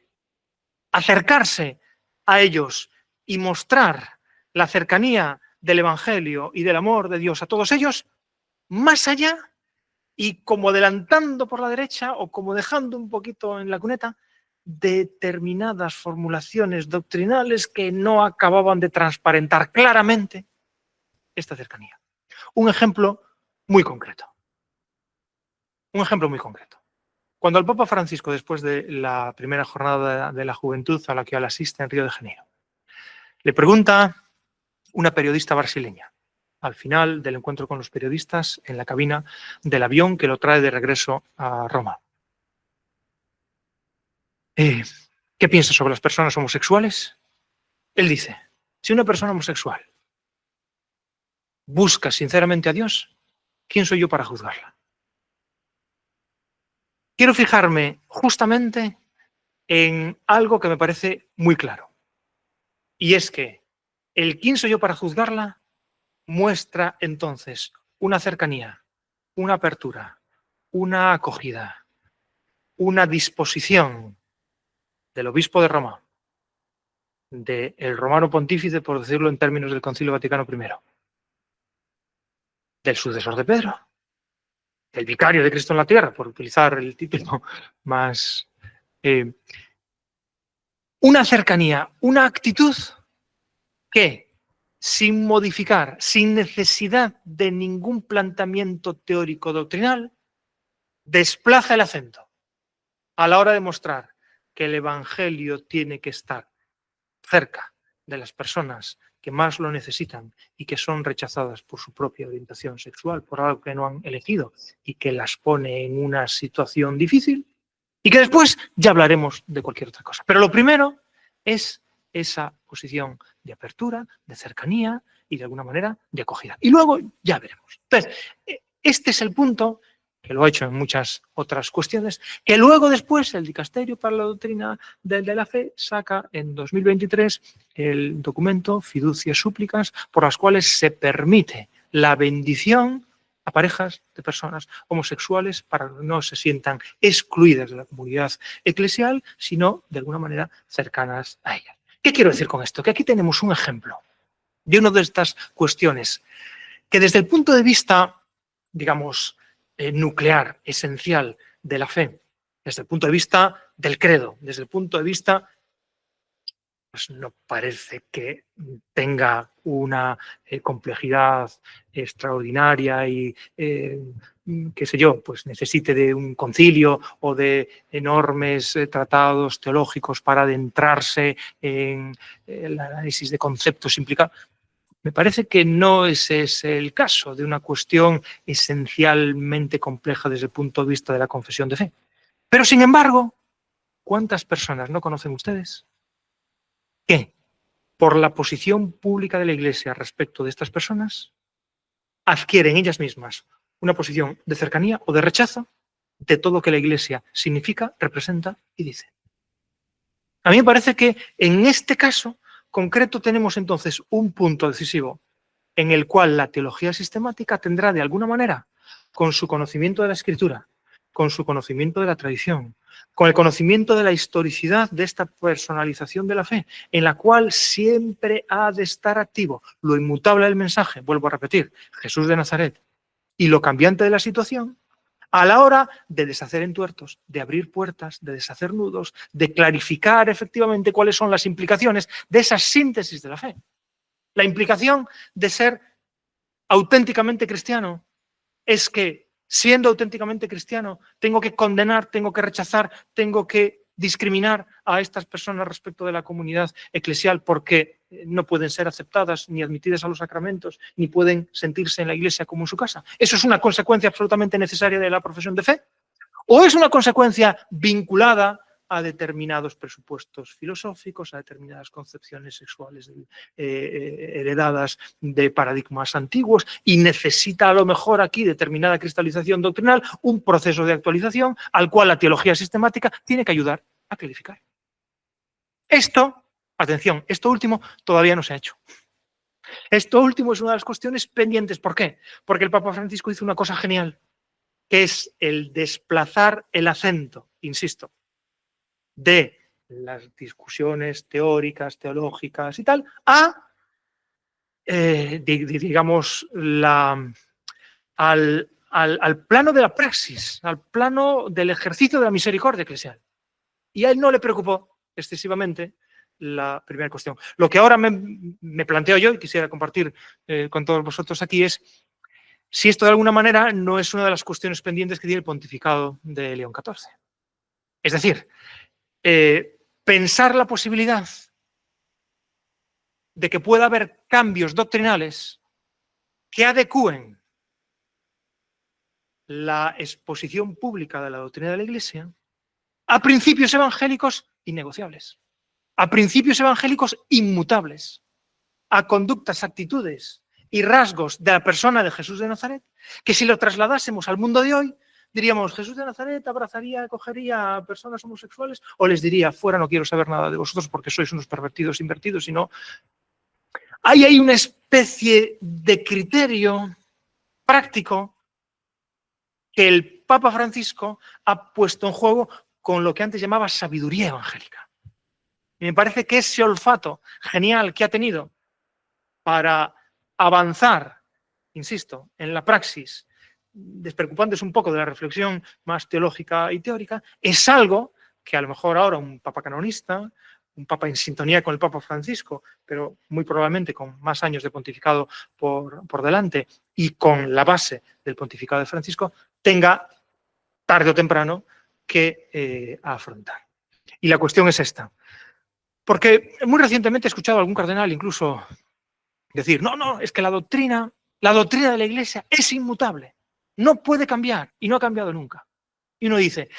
acercarse a ellos y mostrar la cercanía del Evangelio y del amor de Dios a todos ellos, más allá y como adelantando por la derecha o como dejando un poquito en la cuneta determinadas formulaciones doctrinales que no acababan de transparentar claramente esta cercanía. Un ejemplo muy concreto. Cuando el Papa Francisco, después de la primera jornada de la juventud a la que él asiste en Río de Janeiro, le pregunta una periodista brasileña, al final del encuentro con los periodistas en la cabina del avión que lo trae de regreso a Roma: ¿qué piensas sobre las personas homosexuales? Él dice: si una persona homosexual busca sinceramente a Dios, ¿quién soy yo para juzgarla? Quiero fijarme justamente en algo que me parece muy claro, y es que el quién soy yo para juzgarla muestra entonces una cercanía, una apertura, una acogida, una disposición del obispo de Roma, del romano pontífice, por decirlo en términos del Concilio Vaticano I, del sucesor de Pedro, del vicario de Cristo en la tierra, por utilizar el título más... una cercanía, una actitud que, sin modificar, sin necesidad de ningún planteamiento teórico doctrinal, desplaza el acento a la hora de mostrar que el Evangelio tiene que estar cerca de las personas que más lo necesitan y que son rechazadas por su propia orientación sexual, por algo que no han elegido y que las pone en una situación difícil, y que después ya hablaremos de cualquier otra cosa. Pero lo primero es esa posición de apertura, de cercanía y de alguna manera de acogida. Y luego ya veremos. Entonces, este es el punto, que lo ha hecho en muchas otras cuestiones, que luego después el Dicasterio para la Doctrina de la Fe saca en 2023 el documento Fiducia Súplicas, por las cuales se permite la bendición a parejas de personas homosexuales para que no se sientan excluidas de la comunidad eclesial, sino de alguna manera cercanas a ella. ¿Qué quiero decir con esto? Que aquí tenemos un ejemplo de una de estas cuestiones que desde el punto de vista, digamos, nuclear, esencial de la fe, desde el punto de vista del credo, desde el punto de vista, pues no parece que tenga una complejidad extraordinaria y, qué sé yo, pues necesite de un concilio o de enormes tratados teológicos para adentrarse en el análisis de conceptos implicados. Me parece que no ese es el caso de una cuestión esencialmente compleja desde el punto de vista de la confesión de fe. Pero, sin embargo, ¿cuántas personas no conocen ustedes que, por la posición pública de la Iglesia respecto de estas personas, adquieren ellas mismas una posición de cercanía o de rechazo de todo lo que la Iglesia significa, representa y dice? A mí me parece que en este caso concreto tenemos entonces un punto decisivo en el cual la teología sistemática tendrá de alguna manera, con su conocimiento de la Escritura, con su conocimiento de la tradición, con el conocimiento de la historicidad de esta personalización de la fe, en la cual siempre ha de estar activo lo inmutable del mensaje, vuelvo a repetir, Jesús de Nazaret, y lo cambiante de la situación, a la hora de deshacer entuertos, de abrir puertas, de deshacer nudos, de clarificar efectivamente cuáles son las implicaciones de esa síntesis de la fe. La implicación de ser auténticamente cristiano es que, siendo auténticamente cristiano, tengo que condenar, tengo que rechazar, tengo que discriminar a estas personas respecto de la comunidad eclesial porque no pueden ser aceptadas ni admitidas a los sacramentos, ni pueden sentirse en la Iglesia como en su casa. ¿Eso es una consecuencia absolutamente necesaria de la profesión de fe? ¿O es una consecuencia vinculada a determinados presupuestos filosóficos, a determinadas concepciones sexuales heredadas de paradigmas antiguos y necesita a lo mejor aquí determinada cristalización doctrinal, un proceso de actualización al cual la teología sistemática tiene que ayudar a clarificar? Esto, atención, esto último todavía no se ha hecho. Esto último es una de las cuestiones pendientes. ¿Por qué? Porque el Papa Francisco hizo una cosa genial, que es el desplazar el acento, insisto, de las discusiones teóricas, teológicas y tal, a, digamos, al plano de la praxis, al plano del ejercicio de la misericordia eclesial. Y a él no le preocupó excesivamente la primera cuestión. Lo que ahora me planteo yo y quisiera compartir con todos vosotros aquí es si esto de alguna manera no es una de las cuestiones pendientes que tiene el pontificado de León XIV. Es decir, pensar la posibilidad de que pueda haber cambios doctrinales que adecúen la exposición pública de la doctrina de la Iglesia a principios evangélicos innegociables, a principios evangélicos inmutables, a conductas, actitudes y rasgos de la persona de Jesús de Nazaret, que si lo trasladásemos al mundo de hoy, diríamos, ¿Jesús de Nazaret abrazaría, acogería a personas homosexuales? ¿O les diría, fuera, no quiero saber nada de vosotros porque sois unos pervertidos, invertidos? Sino, hay una especie de criterio práctico que el Papa Francisco ha puesto en juego con lo que antes llamaba sabiduría evangélica. Y me parece que ese olfato genial que ha tenido para avanzar, insisto, en la praxis, despreocupándose un poco de la reflexión más teológica y teórica, es algo que a lo mejor ahora un papa canonista, un papa en sintonía con el Papa Francisco, pero muy probablemente con más años de pontificado por delante y con la base del pontificado de Francisco, tenga tarde o temprano que afrontar. Y la cuestión es esta. Porque muy recientemente he escuchado a algún cardenal incluso decir, no, es que la doctrina de la Iglesia es inmutable, no puede cambiar y no ha cambiado nunca. Y uno dice,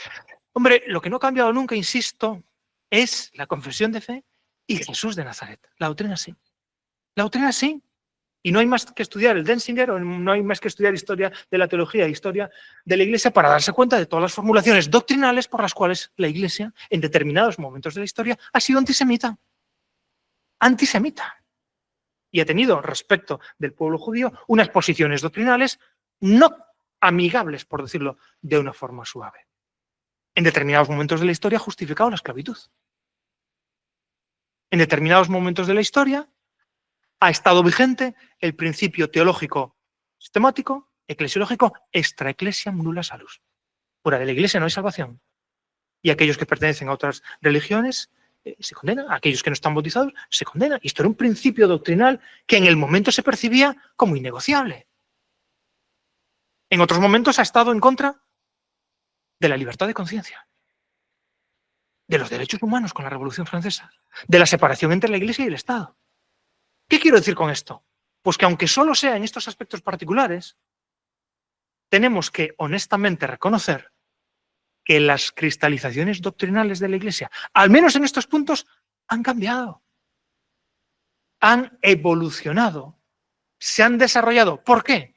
hombre, lo que no ha cambiado nunca, insisto, es la confesión de fe y Jesús de Nazaret. La doctrina sí. La doctrina sí. Y no hay más que estudiar el Denzinger o no hay más que estudiar historia de la teología e historia de la Iglesia para darse cuenta de todas las formulaciones doctrinales por las cuales la Iglesia, en determinados momentos de la historia, ha sido antisemita. Antisemita. Y ha tenido, respecto del pueblo judío, unas posiciones doctrinales no amigables, por decirlo de una forma suave. En determinados momentos de la historia ha justificado la esclavitud. En determinados momentos de la historia ha estado vigente el principio teológico sistemático, eclesiológico, extra ecclesiam nulla salus. Fuera de la Iglesia no hay salvación. Y aquellos que pertenecen a otras religiones se condenan, aquellos que no están bautizados se condenan. Y esto era un principio doctrinal que en el momento se percibía como innegociable. En otros momentos ha estado en contra de la libertad de conciencia, de los derechos humanos con la Revolución Francesa, de la separación entre la Iglesia y el Estado. ¿Qué quiero decir con esto? Pues que aunque solo sea en estos aspectos particulares, tenemos que honestamente reconocer que las cristalizaciones doctrinales de la Iglesia, al menos en estos puntos, han cambiado, han evolucionado, se han desarrollado. ¿Por qué?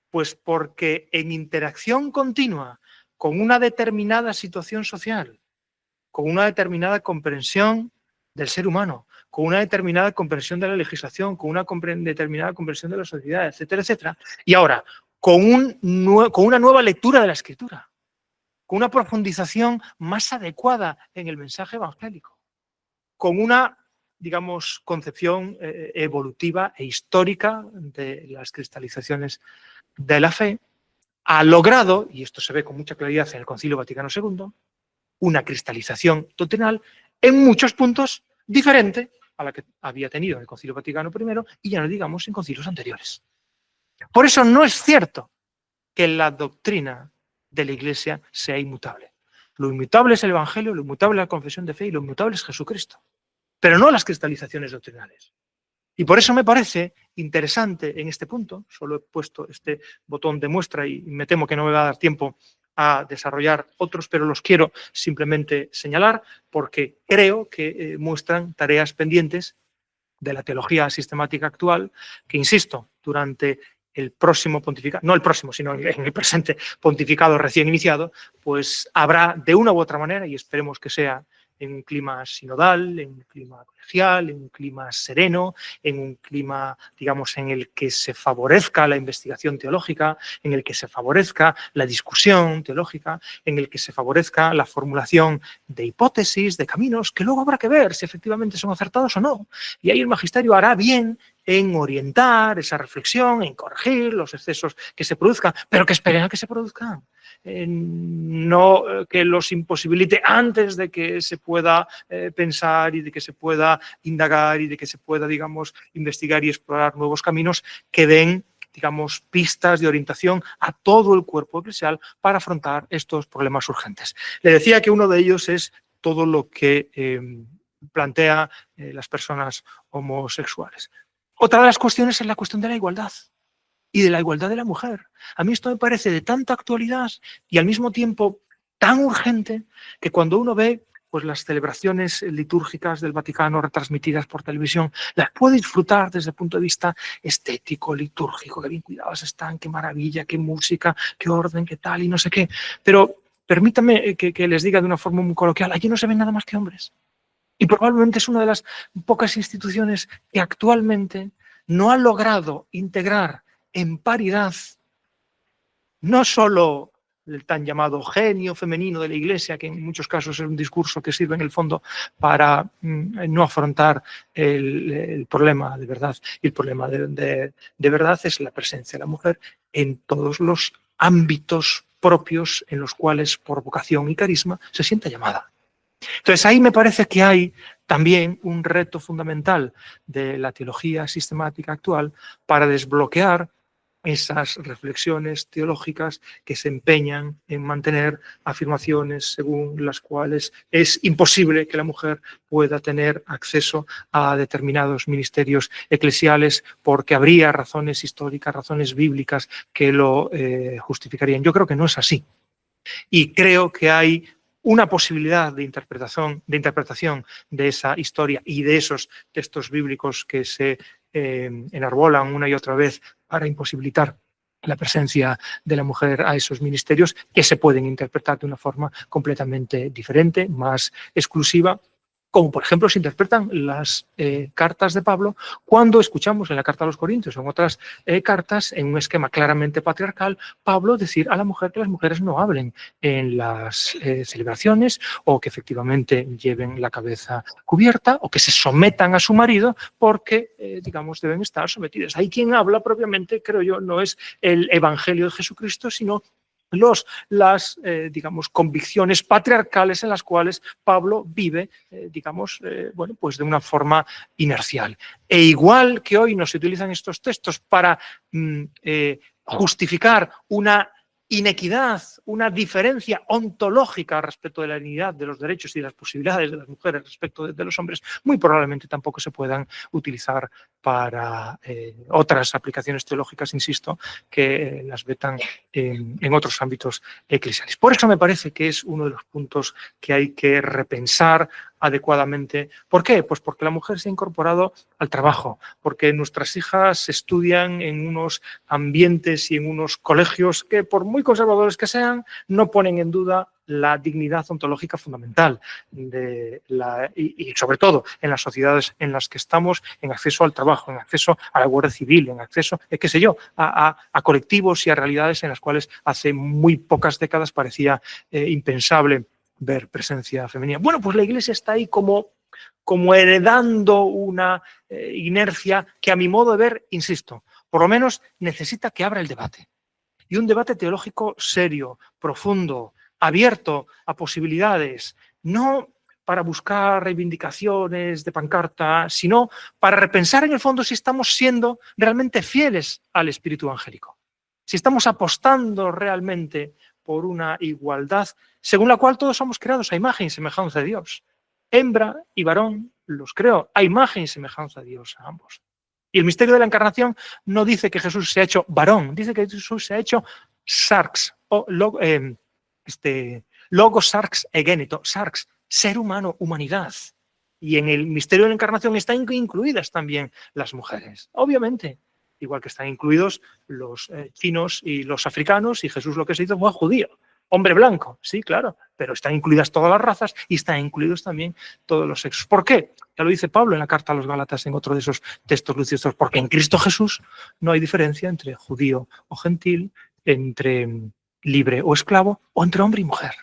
Pues porque en interacción continua con una determinada situación social, con una determinada comprensión del ser humano, con una determinada comprensión de la legislación, con una determinada comprensión de la sociedad, etcétera, etcétera, y ahora con una nueva lectura de la Escritura, con una profundización más adecuada en el mensaje evangélico, con una, digamos, concepción evolutiva e histórica de las cristalizaciones de la fe, ha logrado, y esto se ve con mucha claridad en el Concilio Vaticano II, una cristalización doctrinal en muchos puntos diferente a la que había tenido en el Concilio Vaticano I y ya no digamos en concilios anteriores. Por eso no es cierto que la doctrina de la Iglesia sea inmutable. Lo inmutable es el Evangelio, lo inmutable es la confesión de fe y lo inmutable es Jesucristo, pero no las cristalizaciones doctrinales. Y por eso me parece interesante en este punto, solo he puesto este botón de muestra y me temo que no me va a dar tiempo a desarrollar otros, pero los quiero simplemente señalar porque creo que muestran tareas pendientes de la teología sistemática actual que, insisto, durante el próximo pontificado, no el próximo, sino en el presente pontificado recién iniciado, pues habrá de una u otra manera, y esperemos que sea en un clima sinodal, en un clima colegial, en un clima sereno, en un clima, digamos, en el que se favorezca la investigación teológica, en el que se favorezca la discusión teológica, en el que se favorezca la formulación de hipótesis, de caminos, que luego habrá que ver si efectivamente son acertados o no. Y ahí el magisterio hará bien en orientar esa reflexión, en corregir los excesos que se produzcan, pero que esperen a que se produzcan. No que los imposibilite antes de que se pueda pensar y de que se pueda indagar y de que se pueda, digamos, investigar y explorar nuevos caminos que den, digamos, pistas de orientación a todo el cuerpo eclesial para afrontar estos problemas urgentes. Le decía que uno de ellos es todo lo que plantea las personas homosexuales. Otra de las cuestiones es la cuestión de la igualdad y de la igualdad de la mujer. A mí esto me parece de tanta actualidad y al mismo tiempo tan urgente que cuando uno ve pues, las celebraciones litúrgicas del Vaticano retransmitidas por televisión, las puede disfrutar desde el punto de vista estético, litúrgico, qué bien cuidadas están, qué maravilla, qué música, qué orden, qué tal y no sé qué. Pero permítame que les diga de una forma muy coloquial, allí no se ven nada más que hombres. Y probablemente es una de las pocas instituciones que actualmente no ha logrado integrar en paridad no solo el tan llamado genio femenino de la Iglesia, que en muchos casos es un discurso que sirve en el fondo para no afrontar el problema de verdad. Y el problema de verdad es la presencia de la mujer en todos los ámbitos propios en los cuales por vocación y carisma se siente llamada. Entonces ahí me parece que hay también un reto fundamental de la teología sistemática actual para desbloquear esas reflexiones teológicas que se empeñan en mantener afirmaciones según las cuales es imposible que la mujer pueda tener acceso a determinados ministerios eclesiales porque habría razones históricas, razones bíblicas que lo justificarían. Yo creo que no es así. Y creo que hay una posibilidad de interpretación de esa historia y de esos textos bíblicos que se enarbolan una y otra vez para imposibilitar la presencia de la mujer a esos ministerios, que se pueden interpretar de una forma completamente diferente, más exclusiva, como por ejemplo se interpretan las cartas de Pablo cuando escuchamos en la carta a los Corintios o en otras cartas, en un esquema claramente patriarcal, Pablo decir a la mujer que las mujeres no hablen en las celebraciones, o que efectivamente lleven la cabeza cubierta, o que se sometan a su marido porque, digamos, deben estar sometidas. Ahí quien habla propiamente, creo yo, no es el Evangelio de Jesucristo, sino las digamos, convicciones patriarcales en las cuales Pablo vive, bueno, pues de una forma inercial. E igual que hoy nos utilizan estos textos para justificar una inequidad, una diferencia ontológica respecto de la dignidad de los derechos y de las posibilidades de las mujeres respecto de los hombres, muy probablemente tampoco se puedan utilizar para otras aplicaciones teológicas, insisto, que las vetan en otros ámbitos eclesiales. Por eso me parece que es uno de los puntos que hay que repensar adecuadamente. ¿Por qué? Pues porque la mujer se ha incorporado al trabajo, porque nuestras hijas estudian en unos ambientes y en unos colegios que, por muy conservadores que sean, no ponen en duda la dignidad ontológica fundamental y sobre todo en las sociedades en las que estamos, en acceso al trabajo, en acceso a la Guardia Civil, en acceso, qué sé yo, a colectivos y a realidades en las cuales hace muy pocas décadas parecía impensable ver presencia femenina. Bueno, pues la Iglesia está ahí como heredando una inercia que, a mi modo de ver, insisto, por lo menos necesita que abra el debate. Y un debate teológico serio, profundo, abierto a posibilidades, no para buscar reivindicaciones de pancarta, sino para repensar en el fondo si estamos siendo realmente fieles al espíritu angélico, si estamos apostando realmente por una igualdad según la cual todos somos creados a imagen y semejanza de Dios. Hembra y varón los creó a imagen y semejanza de Dios a ambos. Y el misterio de la encarnación no dice que Jesús se ha hecho varón, dice que Jesús se ha hecho sarx, o logos sarx egénito, sarx, ser humano, humanidad. Y en el misterio de la encarnación están incluidas también las mujeres, obviamente, igual que están incluidos los chinos y los africanos, y Jesús lo que se hizo fue judío. Hombre blanco, sí, claro, pero están incluidas todas las razas y están incluidos también todos los sexos. ¿Por qué? Ya lo dice Pablo en la carta a los Gálatas, en otro de esos textos luciosos, porque en Cristo Jesús no hay diferencia entre judío o gentil, entre libre o esclavo, o entre hombre y mujer.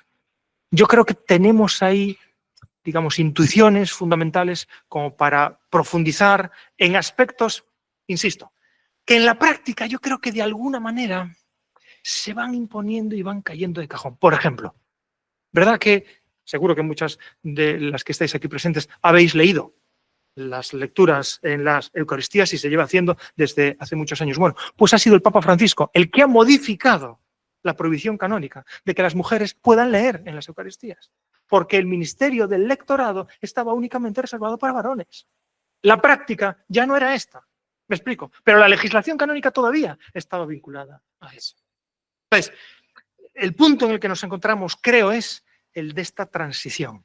Yo creo que tenemos ahí, digamos, intuiciones fundamentales como para profundizar en aspectos, insisto, que en la práctica yo creo que de alguna manera se van imponiendo y van cayendo de cajón. Por ejemplo, ¿verdad que seguro que muchas de las que estáis aquí presentes habéis leído las lecturas en las Eucaristías y se lleva haciendo desde hace muchos años? Bueno, pues ha sido el Papa Francisco el que ha modificado la prohibición canónica de que las mujeres puedan leer en las Eucaristías, porque el ministerio del lectorado estaba únicamente reservado para varones. La práctica ya no era esta, me explico, pero la legislación canónica todavía estaba vinculada a eso. Entonces, el punto en el que nos encontramos, creo, es el de esta transición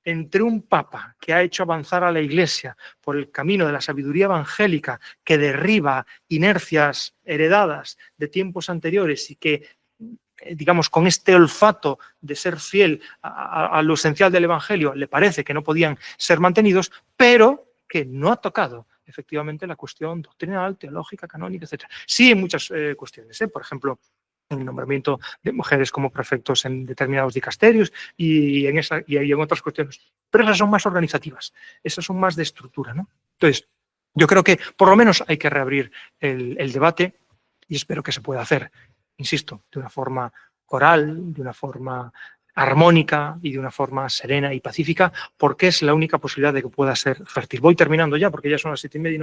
entre un papa que ha hecho avanzar a la Iglesia por el camino de la sabiduría evangélica, que derriba inercias heredadas de tiempos anteriores y que, digamos, con este olfato de ser fiel a lo esencial del Evangelio, le parece que no podían ser mantenidos, pero que no ha tocado efectivamente la cuestión doctrinal, teológica, canónica, etc. Sí, en muchas cuestiones, por ejemplo, en el nombramiento de mujeres como prefectos en determinados dicasterios y en otras cuestiones. Pero esas son más organizativas, esas son más de estructura, ¿no? Entonces, yo creo que por lo menos hay que reabrir el debate y espero que se pueda hacer, insisto, de una forma coral, de una forma armónica y de una forma serena y pacífica, porque es la única posibilidad de que pueda ser fértil. Voy terminando ya, porque ya son las 7:30 y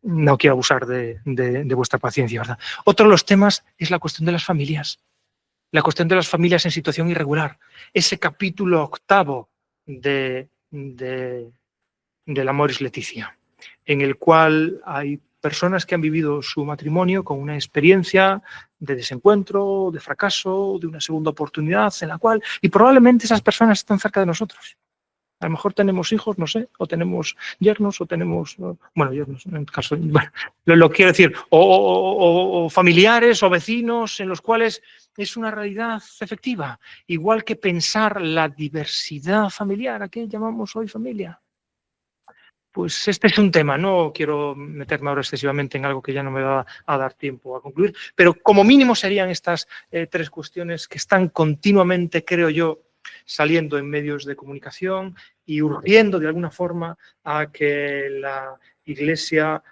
no quiero abusar de vuestra paciencia, ¿verdad? Otro de los temas es la cuestión de las familias. La cuestión de las familias en situación irregular. Ese capítulo 8 del Amoris Laetitia, en el cual hay personas que han vivido su matrimonio con una experiencia de desencuentro, de fracaso, de una segunda oportunidad, en la cual, y probablemente esas personas están cerca de nosotros. A lo mejor tenemos hijos, no sé, o tenemos yernos, o tenemos, bueno, yernos en el caso, bueno, lo quiero decir, o familiares o vecinos en los cuales es una realidad efectiva, igual que pensar la diversidad familiar, ¿a qué llamamos hoy familia? Pues este es un tema, no quiero meterme ahora excesivamente en algo que ya no me va a dar tiempo a concluir, pero como mínimo serían estas tres cuestiones que están continuamente, creo yo, saliendo en medios de comunicación y urgiendo de alguna forma a que la Iglesia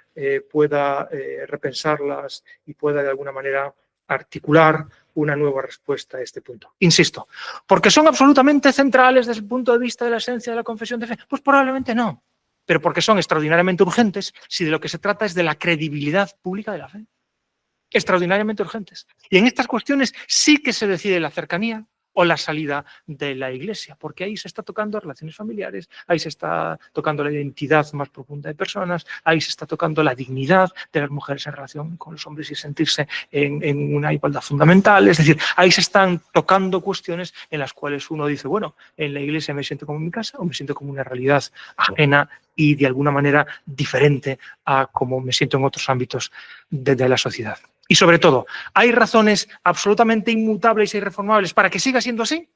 pueda repensarlas y pueda de alguna manera articular una nueva respuesta a este punto. Insisto, ¿porque son absolutamente centrales desde el punto de vista de la esencia de la confesión de fe? Pues probablemente no, pero porque son extraordinariamente urgentes si de lo que se trata es de la credibilidad pública de la fe. Extraordinariamente urgentes. Y en estas cuestiones sí que se decide la cercanía o la salida de la Iglesia, porque ahí se está tocando relaciones familiares, ahí se está tocando la identidad más profunda de personas, ahí se está tocando la dignidad de las mujeres en relación con los hombres y sentirse en una igualdad fundamental. Es decir, ahí se están tocando cuestiones en las cuales uno dice, bueno, en la Iglesia me siento como en mi casa o me siento como una realidad ajena y de alguna manera diferente a como me siento en otros ámbitos de la sociedad. Y sobre todo, ¿hay razones absolutamente inmutables e irreformables para que siga siendo así?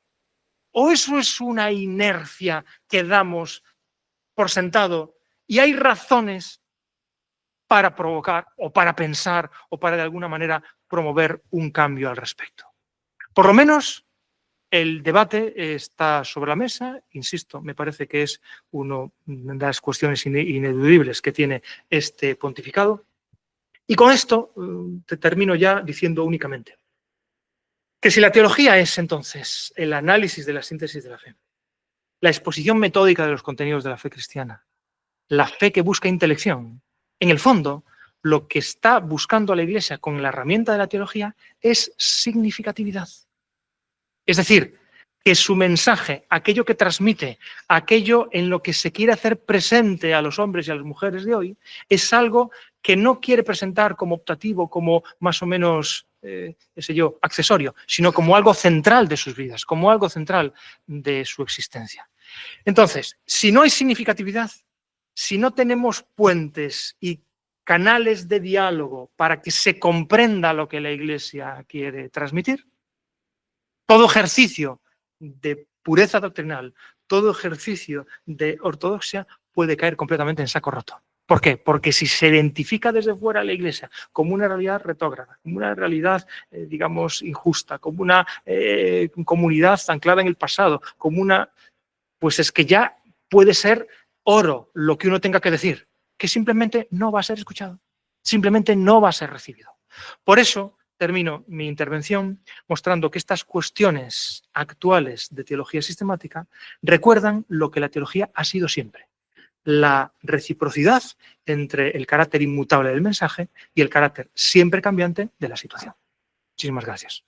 ¿O eso es una inercia que damos por sentado y hay razones para provocar o para pensar o para de alguna manera promover un cambio al respecto? Por lo menos el debate está sobre la mesa, insisto, me parece que es una de las cuestiones ineludibles que tiene este pontificado. Y con esto te termino ya diciendo únicamente que si la teología es entonces el análisis de la síntesis de la fe, la exposición metódica de los contenidos de la fe cristiana, la fe que busca intelección, en el fondo lo que está buscando la Iglesia con la herramienta de la teología es significatividad. Es decir, que su mensaje, aquello que transmite, aquello en lo que se quiere hacer presente a los hombres y a las mujeres de hoy, es algo que no quiere presentar como optativo, como más o menos, qué sé yo, accesorio, sino como algo central de sus vidas, como algo central de su existencia. Entonces, si no hay significatividad, si no tenemos puentes y canales de diálogo para que se comprenda lo que la Iglesia quiere transmitir, todo ejercicio de pureza doctrinal, todo ejercicio de ortodoxia puede caer completamente en saco roto. ¿Por qué? Porque si se identifica desde fuera la Iglesia como una realidad retrógrada, como una realidad, digamos, injusta, como una comunidad anclada en el pasado, como una, pues es que ya puede ser oro lo que uno tenga que decir, que simplemente no va a ser escuchado, simplemente no va a ser recibido. Por eso termino mi intervención mostrando que estas cuestiones actuales de teología sistemática recuerdan lo que la teología ha sido siempre: la reciprocidad entre el carácter inmutable del mensaje y el carácter siempre cambiante de la situación. Muchísimas gracias.